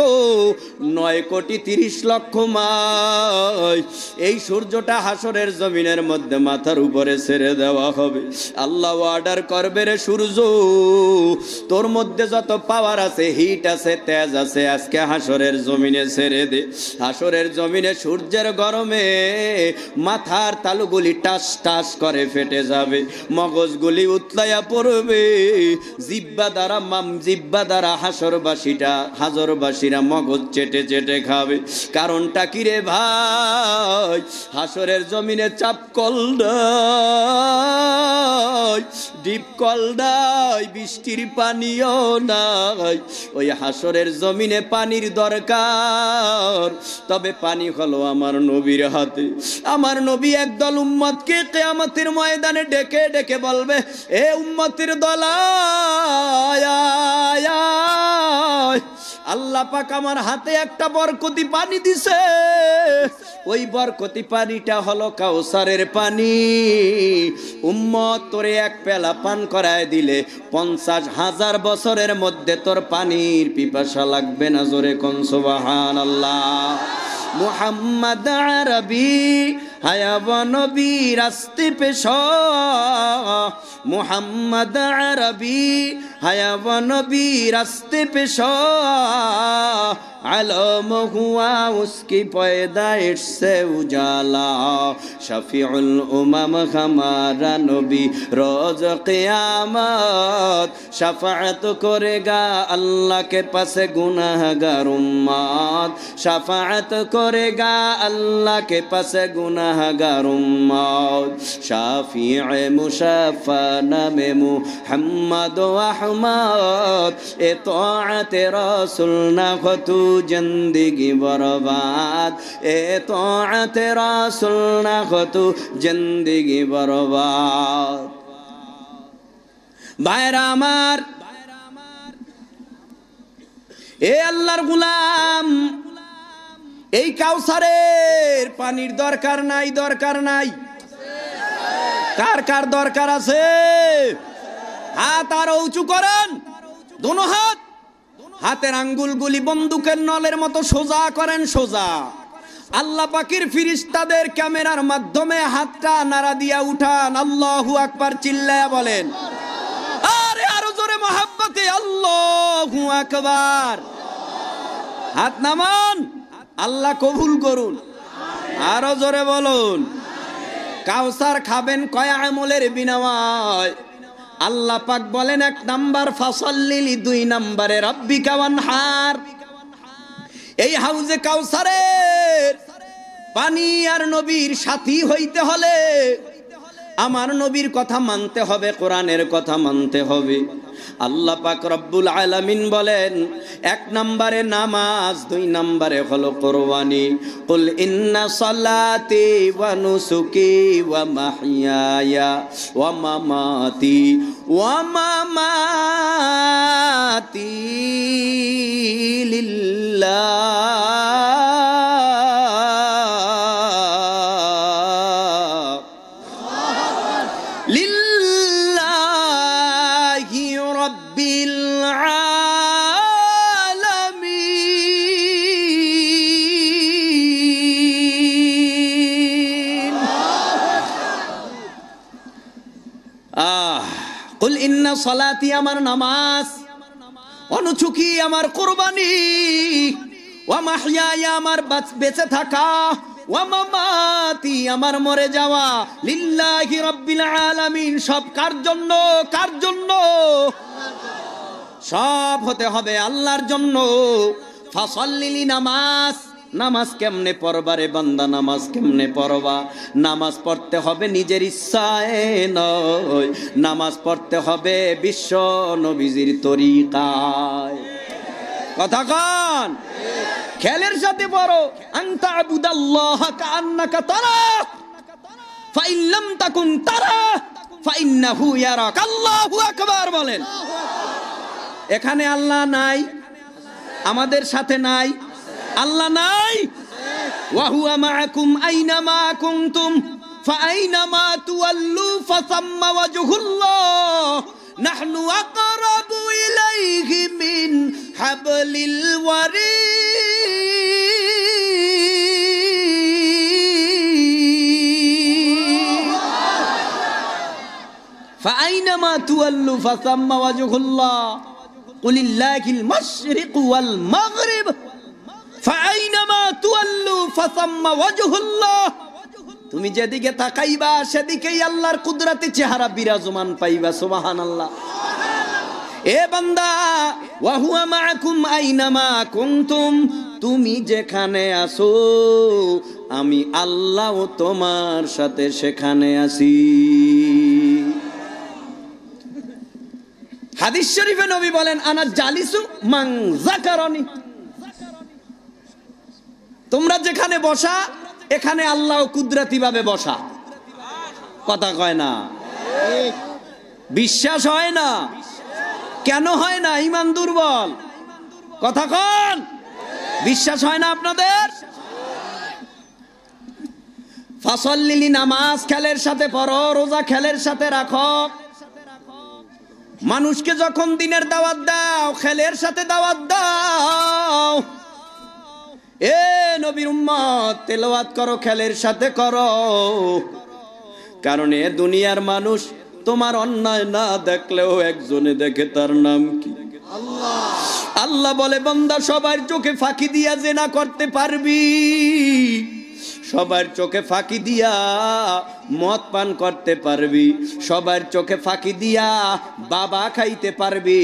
9,30,00,000 মাইল। এই সূর্যটা হাসরের জমিনের মধ্যে মাথার উপরে ছেড়ে দেওয়া হবে। আল্লাহ অর্ডার করবে, রে সূর্য, তোর মধ্যে যত পাওয়ার আছে, হিট আছে, তেজ আছে, আজকে হাসরের জমিনে ছেড়ে দে। হাসরের জমিনে সূর্যের গরমে মাথার তালুগুলি টাস টাস করে ফেটে যাবে, মগজগুলি উতলাইয়া পড়বে। জিব্বা দ্বারা হাজরবাসীরা মগজ চেটে চেটে খাবে। কারণটা কি রে ভাই? হাসরের জমিনে চাপকল নাই, ডিপ কল নাই, বৃষ্টির পানিও নাই। ওই হাসরের জমিনে পানির দরকার, তবে পানি হলো আমার নবীর হাতে। আমার নবী একদল উম্মতকে কিয়ামতের ময়দানে ডেকে ডেকে বলবে, এ উম্মতের দল, আল্লাহ পাক আমার হাতে একটা বরকতি পানি দিছে। ওই বরকতি পানিটা হলো কাউসারের পানি। উম্মত, তোরে এক পেলা পান করায় দিলে 50,000 বছরের মধ্যে তোর পানির পিপাসা লাগবে না। জোরে কোন সুবহানাল্লাহ। মুহাম্মদ আরবি হায়াওয়া নবী রাস্তে পেশা, মুহাম্মদ আরবি হায়াওয়া নবী রাস্তে পেশা, आलम हुआ उसकी पैदाइश से उजाला, शफीउल उमम हमारा नबी रोज क़यामत शफाअत करेगा अल्लाह के पास गुनाहगार उम्मत, शफाअत करेगा अल्लाह के पास गुनाहगार उम्मत। शाफीए मुशफ़्फ़ा नामे मुहम्मद अहमद, इताअत रसूल ना हो तू जिंदगी बर्बाद, इताअत रसूल ना हो तू जिंदगी बर्बाद। भाईरा आमार, ए আল্লাহর গোলাম, এই কাউসারের পানির দরকার নাই, দরকার নাই? কার কার দরকার আছে? হাত আর উঁচু করেন, দোনো হাত। হাতের আঙ্গুলগুলি বন্দুকের নলের মতো সোজা করেন, সোজা। আল্লাহ পাকের ফেরেশতাদের ক্যামেরার মাধ্যমে হাতটা নাড়া দিয়া উঠান। আল্লাহু আকবার চিল্লায়া বলেন। আরে আরো জোরে মহব্বতে আল্লাহু আকবার। হাত নামান, আল্লাহ কবুল করুন। আরো জোরে বলুন। কাউসার খাবেন কয় আমলের বিনিময়? আল্লাহ পাক বলেন, 1 নাম্বার ফাসাল্লিলি, 2 নম্বরে রাব্বিকা ওয়ানহার। এই হাউজে কাউসারের পানি আর নবীর সাথী হইতে হলে আমার নবীর কথা মানতে হবে, কোরআনের কথা মানতে হবে। আল্লাহ পাক রব্বুল আলামিন বলেন, এক নম্বরে নামাজ, দুই নম্বরে হলো কোরবানি। কুল ইন্না সালাতি ওয়া নুসুকি ওয়া মাহইয়ায়া ওয়া মামাতি লিল্লাহি রাব্বিল আলামিন। কুল ইন্না সালাতি আমার নামাজ, অনুচুকি আমার কুরবানি, ওয়া মাহইয়ায়া আমার বেঁচে থাকা, ওয়া মামাতি আমার মরে যাওয়া, লিল্লাহি রাব্বিল আলামিন। সব কার জন্য? কার জন্য? সব হতে হবে আল্লাহর জন্য। ফাসাল্লি, নামাজ। নামাজ কেমনে পড়বা রে বান্দা? নামাজ কেমনে পড়বা? নামাজ পড়তে হবে নিজের ইচ্ছায় নয়, নামাজ পড়তে হবে বিশ্ব নবীজির তরিকায়। কথা কন? খেলের সাথে পড়ো। আনতা আবুদাল্লাহা কাআন্নাকা তারা ফাইন লাম তাকুন তারা ফাইন্নাহু ইয়ারাক। আল্লাহু আকবার বলেন। এখানে আল্লাহ নাই, আমাদের সাথে নাই, আল্লাহ নাই। ওয়া হুয়া মাআকুম আইনামা কুনতুম ফাআইনামা তুওয়াল্লু ফাসাম্মা ওয়াজহুল্লাহ নাহনু আকরাবু ইলাইহি মিন হাবলিল ওয়ারিদ। ফাআইনামা তুওয়াল্লু ফাসাম্মা ওয়াজহুল্লাহ কুলিল্লাহিল মাশরিকু ওয়াল মাগরিব ফাআইনামা তুওয়াল্লু ফাসাম্মা ওয়াজহুল্লাহ। তুমি যেদিকে তাকাইবা সেদিকেই আল্লাহর কুদরতি চেহারা বিরাজমান পাইবা। সুবহানাল্লাহ। এ বান্দা, ওয়া হুয়া মাআকুম আইনামা কুনতুম, তুমি যেখানে আছো আমি আল্লাহও তোমার সাথে সেখানে আছি। হাদিস শরীফে নবী বলেন, আনা জালিসু মান যাকারানি। তোমরা যেখানে বসা এখানে আল্লাহ কুদরতি ভাবে বসা। কথা কয় না? বিশ্বাস হয় না? কেন হয় না? ঈমান দুর্বল। কথা কন? বিশ্বাস হয় না আপনাদের? ফাসাল্লি, নামাজ খেলের সাথে পড়ো, রোজা খেলের সাথে রাখো। মানুষকে যখন দিনের দাওয়াত দাও, খেলের সাথে দাওয়াত দাও। এ নবীর উম্মত, তেলাওয়াত করো, খেলের সাথে করো। কারণ এ দুনিয়ার মানুষ তোমার অন্যায় না দেখলেও একজনে দেখে, তার নাম কি? আল্লাহ। আল্লাহ বলে, বান্দা সবার চোখে ফাঁকি দিয়া জিনা করতে পারবি, সবার চোখে ফাঁকি দিয়া মদ পান করতে পারবি, সবার চোখে ফাঁকি দিয়া বাবা খাইতে পারবি,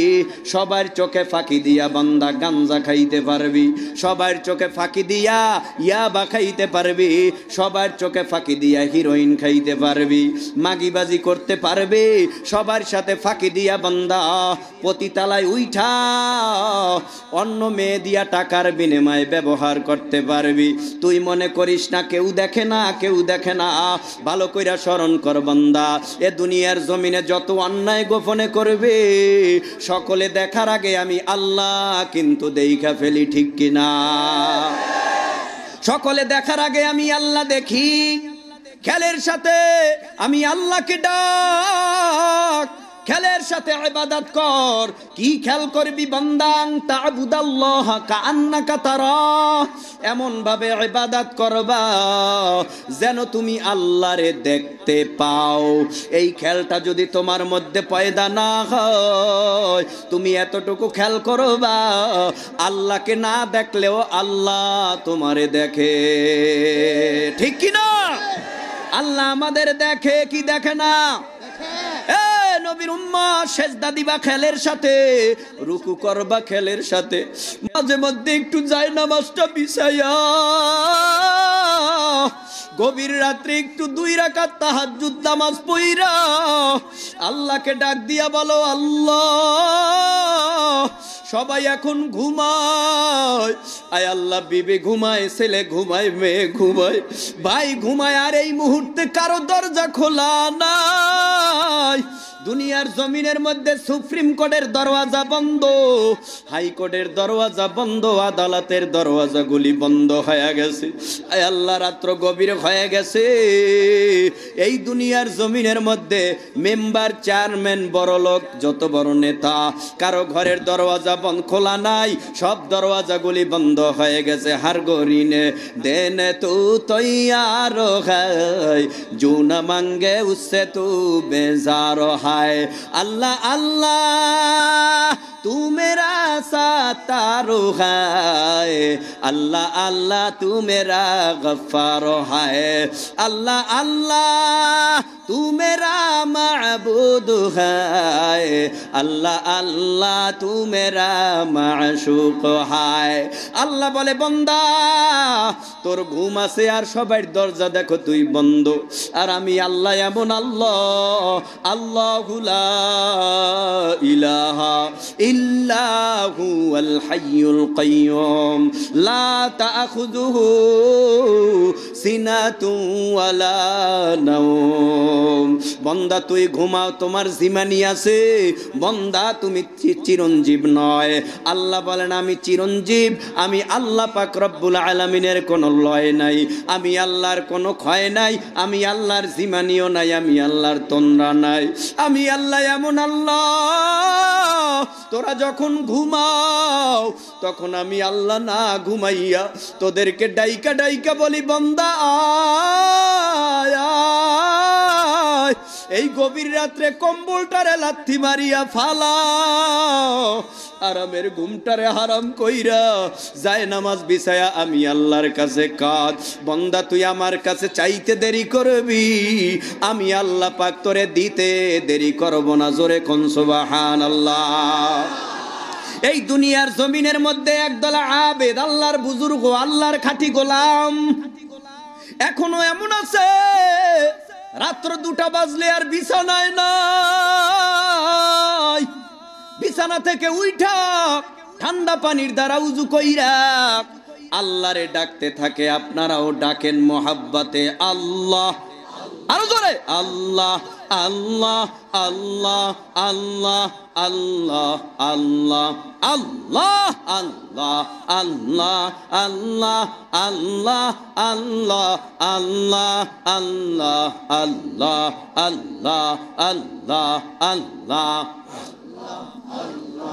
সবার চোখে ফাঁকি দিয়া বান্দা গাঞ্জা খাইতে পারবি, সবার চোখে ফাঁকি দিয়া ইয়াবা খাইতে পারবি, সবার চোখে ফাঁকি দিয়া হিরোইন খাইতে পারবি, মাগিবাজি করতে পারবি, সবার সাথে ফাঁকি দিয়া বান্দা পতিতালায় উঠা অন্য মেয়ে দিয়া টাকার বিনিময়ে ব্যবহার করতে পারবি। তুই মনে করিস না কেউ দেখে না, কেউ দেখে না। ভালো কইরা স্মরণ কর বান্দা, এ দুনিয়ার জমিনে যত অন্যায় গোপনে করবে সকলে দেখার আগে আমি আল্লাহ কিন্তু দেইখা ফেলি, ঠিক কিনা? সকলে দেখার আগে আমি আল্লাহ দেখি। খেলের সাথে আমি আল্লাহকে ডাক, খেলের সাথে ইবাদত কর। কি খেল করবি বান্দা? তা'বুদাল্লাহ কাআন্নাকা তারা, এমন ভাবে ইবাদত করবা যেন তুমি আল্লাহরে দেখতে পাও। এই খেলটা যদি তোমার মধ্যে পয়দা না হয়, তুমি এতটুকু খেল করবা আল্লাহকে না দেখলেও আল্লাহ তোমারে দেখে, ঠিক কি না? আল্লাহ আমাদের দেখে কি দেখে না? নবীর উম্মত সেজদা দিবা খেলের সাথে, রুকু করবা খেলের সাথে, মাঝে মধ্যে একটু যায় নামাজটা বিছাইয়া গভীর রাত্রে একটু 2 রাকাত তাহাজ্জুদ নামাজ পড়া আল্লাহকে ডাক দিয়া বলো, আল্লাহ সবাই এখন ঘুমায়, আয় আল্লাহ বিবি ঘুমায়, ছেলে ঘুমায়, মেয়ে ঘুমায়, ভাই ঘুমায়, আর এই মুহূর্তে কারো দরজা খোলা নাই। দুনিয়ার জমিনের মধ্যে সুপ্রিম কোর্টের দরওয়াজা বন্ধ, হাইকোর্টের দরওয়াজা বন্ধ, আদালতের দরওয়াজাগুলি বন্ধ হয়ে গেছে। আয় আল্লাহ রাত্র গভীর হয়ে গেছে, এই দুনিয়ার জমিনের মধ্যে মেম্বার, চেয়ারম্যান, বড় লোক, যত বড় নেতা, কারো ঘরের দরওয়াজা বন্ধ খোলা নাই, সব দরওয়াজাগুলি বন্ধ হয়ে গেছে। হার গরিনে দেন তু তৈয়ার হয়, জু না মাঙ্গে উসসে তু বেজার হয়। अल्लाह अल्लाह तू मेरा सातारो है, अल्लाह अल्लाह तू मेरा गफ्फारो है, अल्लाह अल्लाह तू मेरा माबूद है, अल्लाह अल्लाह तू मेरा माशूक है। अल्लाह बोले बंदा তোর ঘুম আছে আর সবার দরজা দেখো তুই বন্ধ, আর আমি আল্লাহ এমন আল্লাহ, আল্লাহু লা ইলাহা ইল্লাহু আল হাইয়ুল কাইয়ুম লা তাখুযুহু সিনাতুন ওয়ালা নাওম। বান্দা তুই ঘুমাও, তোমার জিমানি আছে, বান্দা তুমি চিরঞ্জীব নয়। আল্লাহ বলেন আমি চিরঞ্জীব, আমি আল্লাহ পাক রব্বুল আলামিনের কোন লয় নাই, আমি আল্লাহর কোনো ক্ষয় নাই, আমি আল্লাহর জিমানিও নাই, আমি আল্লাহর তন্দ্রা নাই। আমি আল্লাহ এমন আল্লাহ, তোরা যখন ঘুমাও তখন আমি আল্লাহ না ঘুমাইয়া তোদেরকে ডাইকা ডাইকা বলি, বান্দা আয় আয়, এই গভীর রাত্রে কম্বলটারে লাথি মারিয়া ফালাও, আরামের ঘুমটারে হারাম কইরা যায় নামাজ বিছায়া আমি আল্লাহর কাছে কাঁদ। বান্দা তুই আমার কাছে চাইতে দেরি করবি, আমি আল্লাহ পাক তোরে দিতে দেরি করব না। জোরে কোন সুবহানাল্লাহ। এই দুনিয়ার জমিনের মধ্যে একদল আবেদ, আল্লাহর বুজুর্গ, আল্লাহর খাঁটি গোলাম এখনো এমন আছে, রাত্র 2টা বাজলে আর বিছানায় নাই, বিছানা থেকে উইঠা ঠান্ডা পানির দ্বারা উযু কইরা আল্লাহরে ডাকতে থাকে। আপনারাও ডাকেন মোহাব্বতে আল্লাহ, আরো জোরে আল্লাহ আল্লাহ আল্লাহ আল্লাহ আল্লাহ আল্লাহ আল্লাহ আল্লাহ আল্লাহ আল্লাহ আল্লাহ আল্লাহ আল্লাহ আল্লাহ আল্লাহ আল্লাহ আল্লাহ আল্লাহ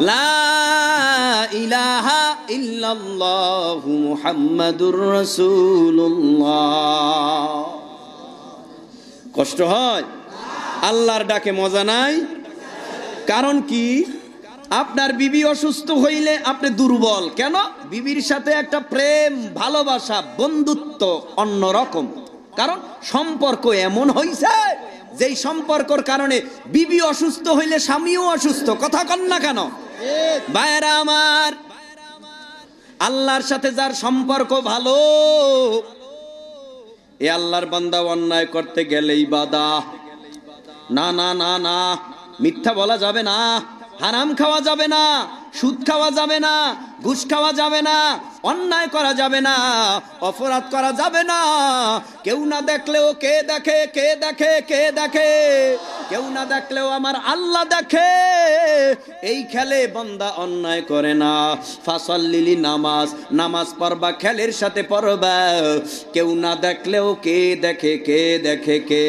লা ইলাহা ইল্লাল্লাহু মুহাম্মাদুর রাসূলুল্লাহ। কষ্ট হয়? আল্লাহর ডাকে মজা নাই? কারণ কি? আপনার বিবি অসুস্থ হইলে আপনি দুর্বল। কেন? বিবির সাথে একটা প্রেম, ভালোবাসা, বন্ধুত্ব অন্যরকম। কারণ সম্পর্ক এমন হইছে যেই সম্পর্কর কারণে বিবি অসুস্থ হইলে স্বামীও অসুস্থ। কথা কন না কেন? ভাইরা আমার, আল্লাহর সাথে যার সম্পর্ক ভালো, এ আল্লাহর বান্দা অন্যায় করতে গেলেই বাধা। না না না না, মিথ্যা বলা যাবে না, হারাম খাওয়া যাবে না, সুদ খাওয়া যাবে না, ঘুষ খাওয়া যাবে না, অন্যায় করা যাবে না, অপরাধ করা যাবে না। কেউ না দেখলেও কে দেখে, কে দেখে, কে দেখে, কেউ না দেখলেও আমার আল্লাহ দেখে। এই খেলে বান্দা অন্যায় করে না। ফাসাল্লিলি, নামাজ, নামাজ পড়বা খেলের সাথে পড়বা, কেউ না দেখলেও কে দেখে, কে দেখে, কে।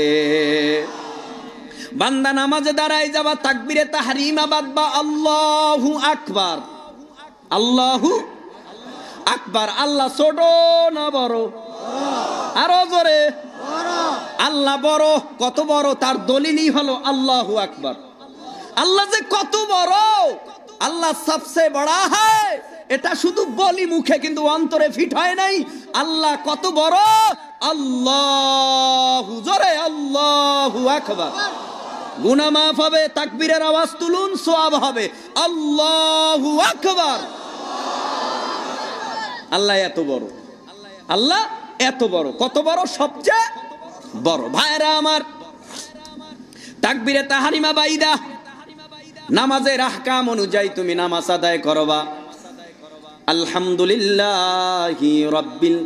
বান্দা নামাজে দাঁড়ায় যাবা, তাকবীরে তাহরিমা বাদবা, আল্লাহু আকবার, আল্লাহু আকবার। আল্লাহ ছোট না বড়? আরো জোরে। আল্লাহ বড়। কত বড়? তার দলিলই হলো আল্লাহু আকবার। আল্লাহ যে কত বড়, আল্লাহ সবসে বড়া হয়, এটা শুধু বলি মুখে, কিন্তু অন্তরে ফিট হয় নাই। আল্লাহ কত বড়, আল্লাহু, জোরে আল্লাহু আকবার। গুনাহ মাফ হবে, তাকবীরের আওয়াজ তুলুন, সওয়াব হবে। আল্লাহু আকবার। আল্লাহ এত বড়, আল্লাহ এত বড়, কত বড়? সবচেয়ে বড়। ভাইরা আমার, তাকবীরে তাহরিমা বাইদা, নামাজের আহকাম অনুযায়ী তুমি নামাজ আদায় করবা। আলহামদুলিল্লাহি রাব্বিল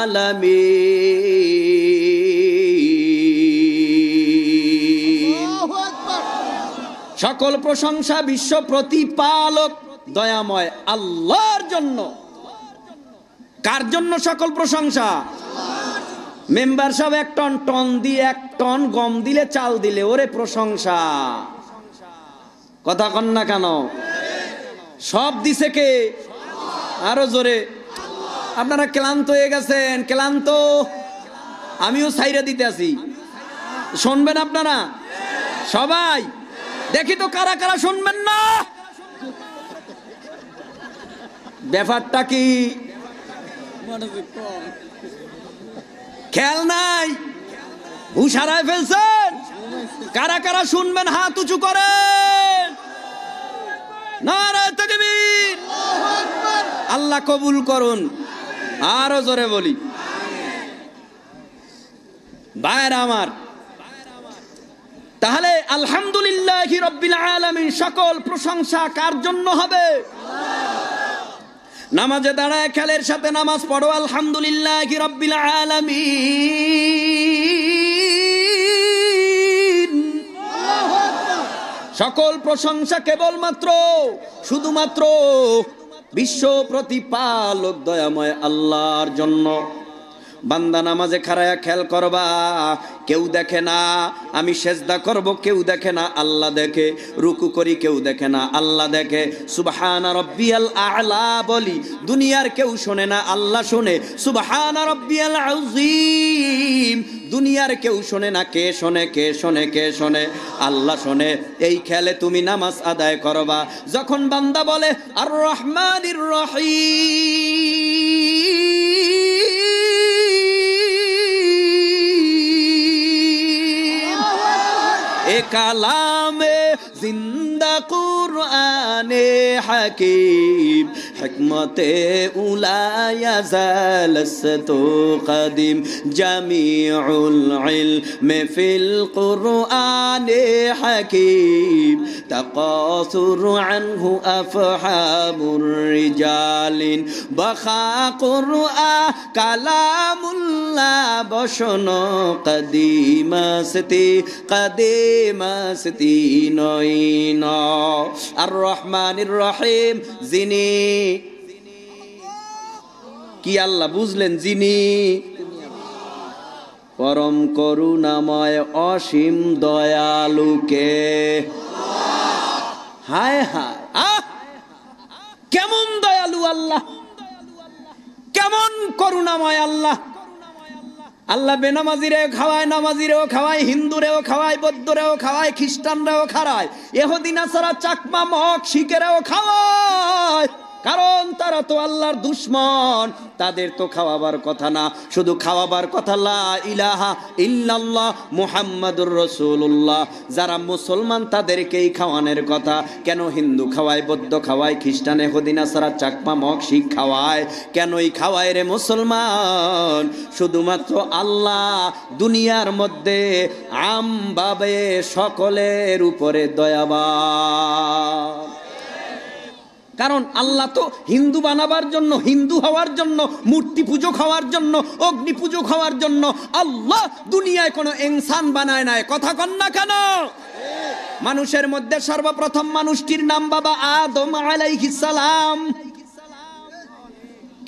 আলামিন। সকল প্রশংসা বিশ্ব প্রতিপালক দয়াময় আল্লাহর জন্য। কার জন্য সকল প্রশংসা? মেম্বার সাহেব 1 টন টন দিয়ে 1 টন গম দিলে, চাল দিলে, ওরে প্রশংসা। কথা কন না কেন? সব দিছে কে? আরো জোরে। আপনারা ক্লান্ত হয়ে গেছেন, ক্লান্ত। আমিও সাইরা দিতে আছি, শুনবেন আপনারা সবাই? দেখি তো কারা কারা শুনবেন না। ব্যাপারটা কি খেয়াল নাই? হুশ হারায় ফেলছেন? কারা কারা শুনবেন হাত উঁচু করেন। নারায়ে তাকবীর। আল্লাহ কবুল করুন। আরো জোরে বলি। ভাইরা আমার, তাহলে আলহামদুলিল্লাহি রাব্বিল আলামিন, সকল প্রশংসা কার জন্য হবে? নামাজে দাঁড়ায় খেলের সাথে নামাজ পড়ো, আলহামদুলিল্লাহি রাব্বিল আলামিন। সকল প্রশংসা কেবলমাত্র, শুধুমাত্র বিশ্ব প্রতিপালক দয়াময় আল্লাহর জন্য। বান্দা নামাজে খাড়ায়া খেয়াল করবা, কেউ দেখে না। আমি সেজদা করব, কেউ দেখে না, আল্লাহ দেখে। রুকু করি, কেউ দেখে না, আল্লাহ দেখে। সুবহানা রাব্বিয়াল আ'লা বলি, দুনিয়ার কেউ শোনে না, আল্লাহ শোনে। সুবহানা রাব্বিয়াল আযীম, দুনিয়ার কেউ শোনে না। কে শোনে? কে শোনে? কে শোনে? আল্লাহ শোনে। এই খেয়ালে তুমি নামাজ আদায় করবা। যখন বান্দা বলে আর রহমানির রহিম, এ কালামে জিন্দা কুরআনে হাকিম, হিকমতে উলায়া জালসতু কদিম, জামিউল ইলমে ফিল কুরআনে হাকিম, তাকাসুর আনহু আফহামুর রিজালিন, বাখা কুরআন কালামুল্লাহ, বসনো কদিমাসতি কদিমাসতি নইন। আর রহমানির রহিম, যিনি কি? আল্লাহ বুঝলেন? যিনি পরম করুণাময় অসীম দয়ালুকে। হায় হায়, কেমন দয়ালু আল্লাহ, কেমন করুণাময় আল্লাহ। আল্লাহ বেনামাজিরেও খাওয়ায়, নামাজিরেও খাওয়ায়, হিন্দুরেও খাওয়ায়, বৌদ্ধরেও খাওয়ায়, খ্রিস্টানরাও খাওয়ায়, ইহুদি নাসারা চাকমা মগ শিখেরাও খাওয়ায়। কারণ তারা তো আল্লাহর দুশমন, তাদের তো খাওয়াবার কথা না। শুধু খাওয়াবার কথা লা ইলাহা ইল্লাল্লাহ মুহাম্মাদুর রাসূলুল্লাহ। যারা মুসলমান তাদেরকেই খাওয়ানোর কথা। কেন হিন্দু খাওয়ায়, বৌদ্ধ খাওয়ায়, খ্রিস্টান, ইহুদি নাসারা চাকমা মগ শিখ খাওয়ায়? কেনই খাওয়ায় রে মুসলমান? শুধুমাত্র আল্লাহ দুনিয়ার মধ্যে আমভাবে সকলের উপরে দয়াবান। কারণ আল্লাহ তো হিন্দু বানাবার জন্য, হিন্দু হওয়ার জন্য, মূর্তি পুজো খাওয়ার জন্য, অগ্নি পুজো খাওয়ার জন্য আল্লাহ দুনিয়ায় কোনো ইনসান বানায় নাই। কথা কন না কেন? মানুষের মধ্যে সর্বপ্রথম মানুষটির নাম বাবা আদম আলাইহিস সালাম।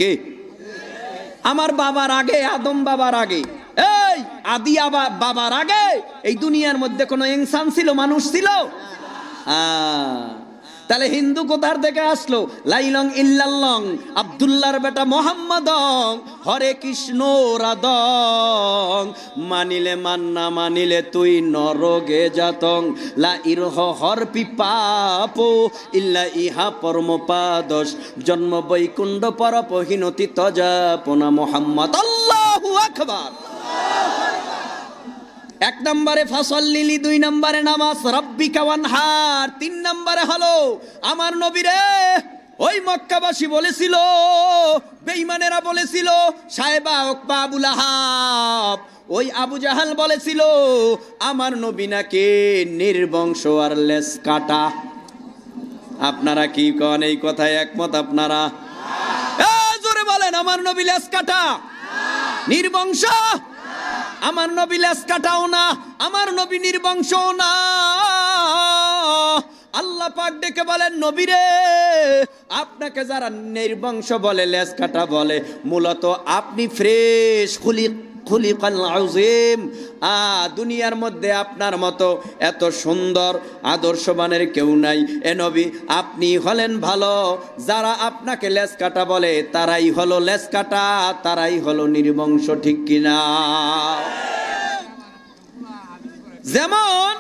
কে? আমার বাবার আগে, আদম বাবার আগে, এই আদি বাবার আগে এই দুনিয়ার মধ্যে কোনো ইনসান ছিল, মানুষ ছিল? তাহলে হিন্দু কোথার থেকে আসলো? লাইলং ইল্লাল্লং, আব্দুল্লাহর বেটা মোহাম্মদং, হরে কৃষ্ণ রাধং, মানিলে মান্না মানিলে তুই নরগে জাতং, লা ইরহ হর পিপাপ ইল্লা ইহা পরমপাদস, জন্ম বৈকুণ্ঠ পরপহীনতি তজাপনা মোহাম্মদ। আল্লাহু আকবার। 1 নম্বরে ফাসাল্লিলি, 2 নম্বরে নামাজ, রাব্বিকা ওয়ানহার, 3 নম্বরে হলো আমার নবী রে ওই মক্কাবাসী বলেছিল, বেঈমানেরা বলেছিল, সাহেবা উকবা আবু লাহাব, ওই আবু জাহাল বলেছিল আমার নবী নাকি নির্বংশ আর লেজ কাটা। আপনারা কি কোন এই কথায় একমত? আপনারা জোরে বলেন, আমার নবী লেজ কাটা, নির্বংশ? আমার নবী লেজ কাটাও না, আমার নবী নির্বংশও না। আল্লাহ পাক ডেকে বলেন, নবী রে, আপনাকে যারা নির্বংশ বলে, লেজ কাটা বলে, মূলত আপনি ফ্রেশ খুলিকাল আযীম। দুনিয়ার মধ্যে আপনার মতো এত সুন্দর আদর্শবানের কেউ নাই। এ নবী, আপনি হলেন ভালো। যারা আপনাকে লেজ কাটা বলে তারাই হলো লেজ কাটা, তারাই হলো নির্বংশ, ঠিক কিনা? যেমন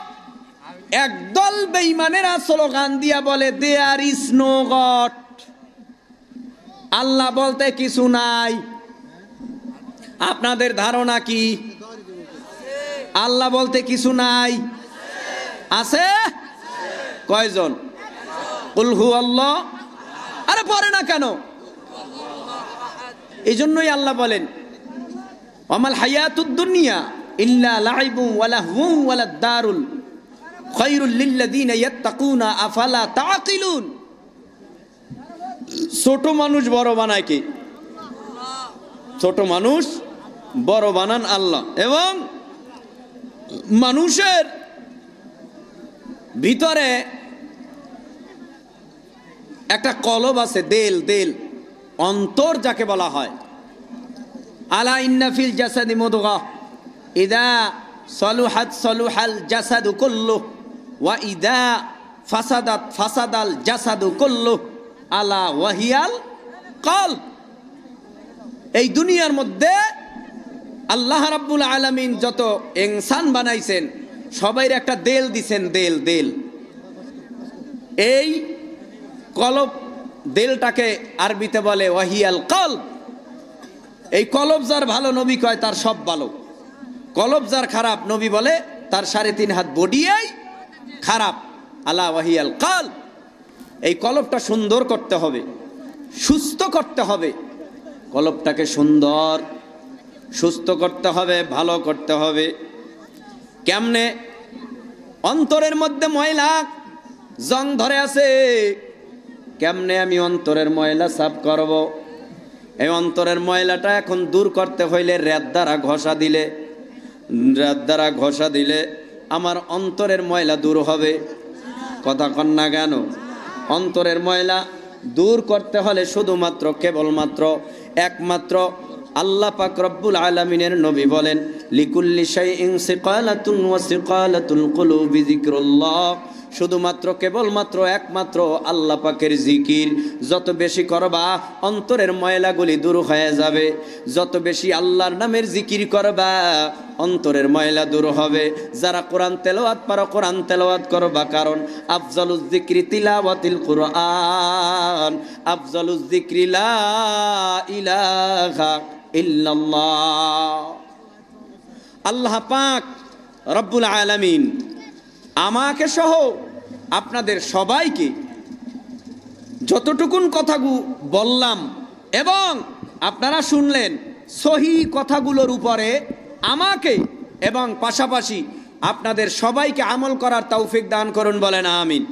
একদল বেঈমানেরা স্লোগান দিয়া বলে, দেয়ার ইজ নো গড, আল্লাহ বলতে কিছু নাই। আপনাদের ধারণা কি আল্লাহ বলতে কিছু নাই? আছে? কয়জন? কুল হু আল্লাহ। আরে পড়ে না কেন? এই জন্যই আল্লাহ বলেন, ওয়ামাল হায়াতুদ দুনিয়া ইল্লা লাইবুন ওয়া লাহওয়ুন ওয়া লাদ-দারুল খায়রুল লিল্লাযিনা ইয়াত্তাকুনা আফালা তাআকিলুন। ছোট মানুষ বড় বানায় কি? ছোট মানুষ বড় বানান আল্লাহ। এবং মানুষের ভিতরে একটা কলব আছে, দেল, দেল, অন্তর যাকে বলা হয়। আলা ইন্না ফিল জাসাদি মুদগা ইদা সলুহাত সলুহাল জাসাদু কুল্লু ওয়া ইদা ফাসাদাত ফাসাদাল জাসাদু কুল্লু আলা ওয়াহিয়াল কলব। এই দুনিয়ার মধ্যে আল্লাহ রাব্বুল আলামিন যত ইনসান বানাইছেন সবাইর একটা দেল দিছেন, দেল, দেল। এই কলব, দেলটাকে আরবিতে বলে ওয়াহিয়াল কলব। এই কলব যার ভালো নবী কয় তার সব ভালো, কলব যার খারাপ নবী বলে তার 3.5 হাত বডিয়াই খারাপ। আলা ওয়াহিয়াল কলব। এই কলবটা সুন্দর করতে হবে, সুস্থ করতে হবে, কলবটাকে সুন্দর সুস্থ করতে হবে, ভালো করতে হবে। কেমনে? অন্তরের মধ্যে ময়লা জং ধরে আছে, কেমনে আমি অন্তরের ময়লা সাফ করব? এই অন্তরের ময়লাটা এখন দূর করতে হইলে রেত দ্বারা ঘষা দিলে, রেত দ্বারা ঘষা দিলে আমার অন্তরের ময়লা দূর হবে। কথা কন না কেন? অন্তরের ময়লা দূর করতে হলে শুধুমাত্র, কেবলমাত্র, একমাত্র আল্লাহ পাক রব্বুল আলামিনের নবী বলেন, লিকুল্লি শাইইন সিকালাতুন ওয়া সিকালাতুল কুলুবি যিকরুল্লাহ। শুধুমাত্র, কেবলমাত্র, একমাত্র আল্লাহ পাকের জিকির যত বেশি করবা অন্তরের ময়লাগুলি দূর হয়ে যাবে। যত বেশি আল্লাহর নামের জিকির করবা অন্তরের ময়লা দূর হবে। যারা কোরআন তেলাওয়াত পারো কোরআন তেলাওয়াত করবা, কারণ আফজালুজ যিকরি তিলাওয়াতিল কুরআন, আফজালুজ যিকরি লা ইলাহা ইল্লাল্লাহ। আল্লাহ পাক রব্বুল আলামিন আমাকে সহ আপনাদের সবাইকে যতটুকুন কথাগুলো বললাম এবং আপনারা শুনলেন, সহি কথাগুলোর উপরে আমাকে এবং পাশাপাশি আপনাদের সবাইকে আমল করার তৌফিক দান করুন, বলেন আমিন।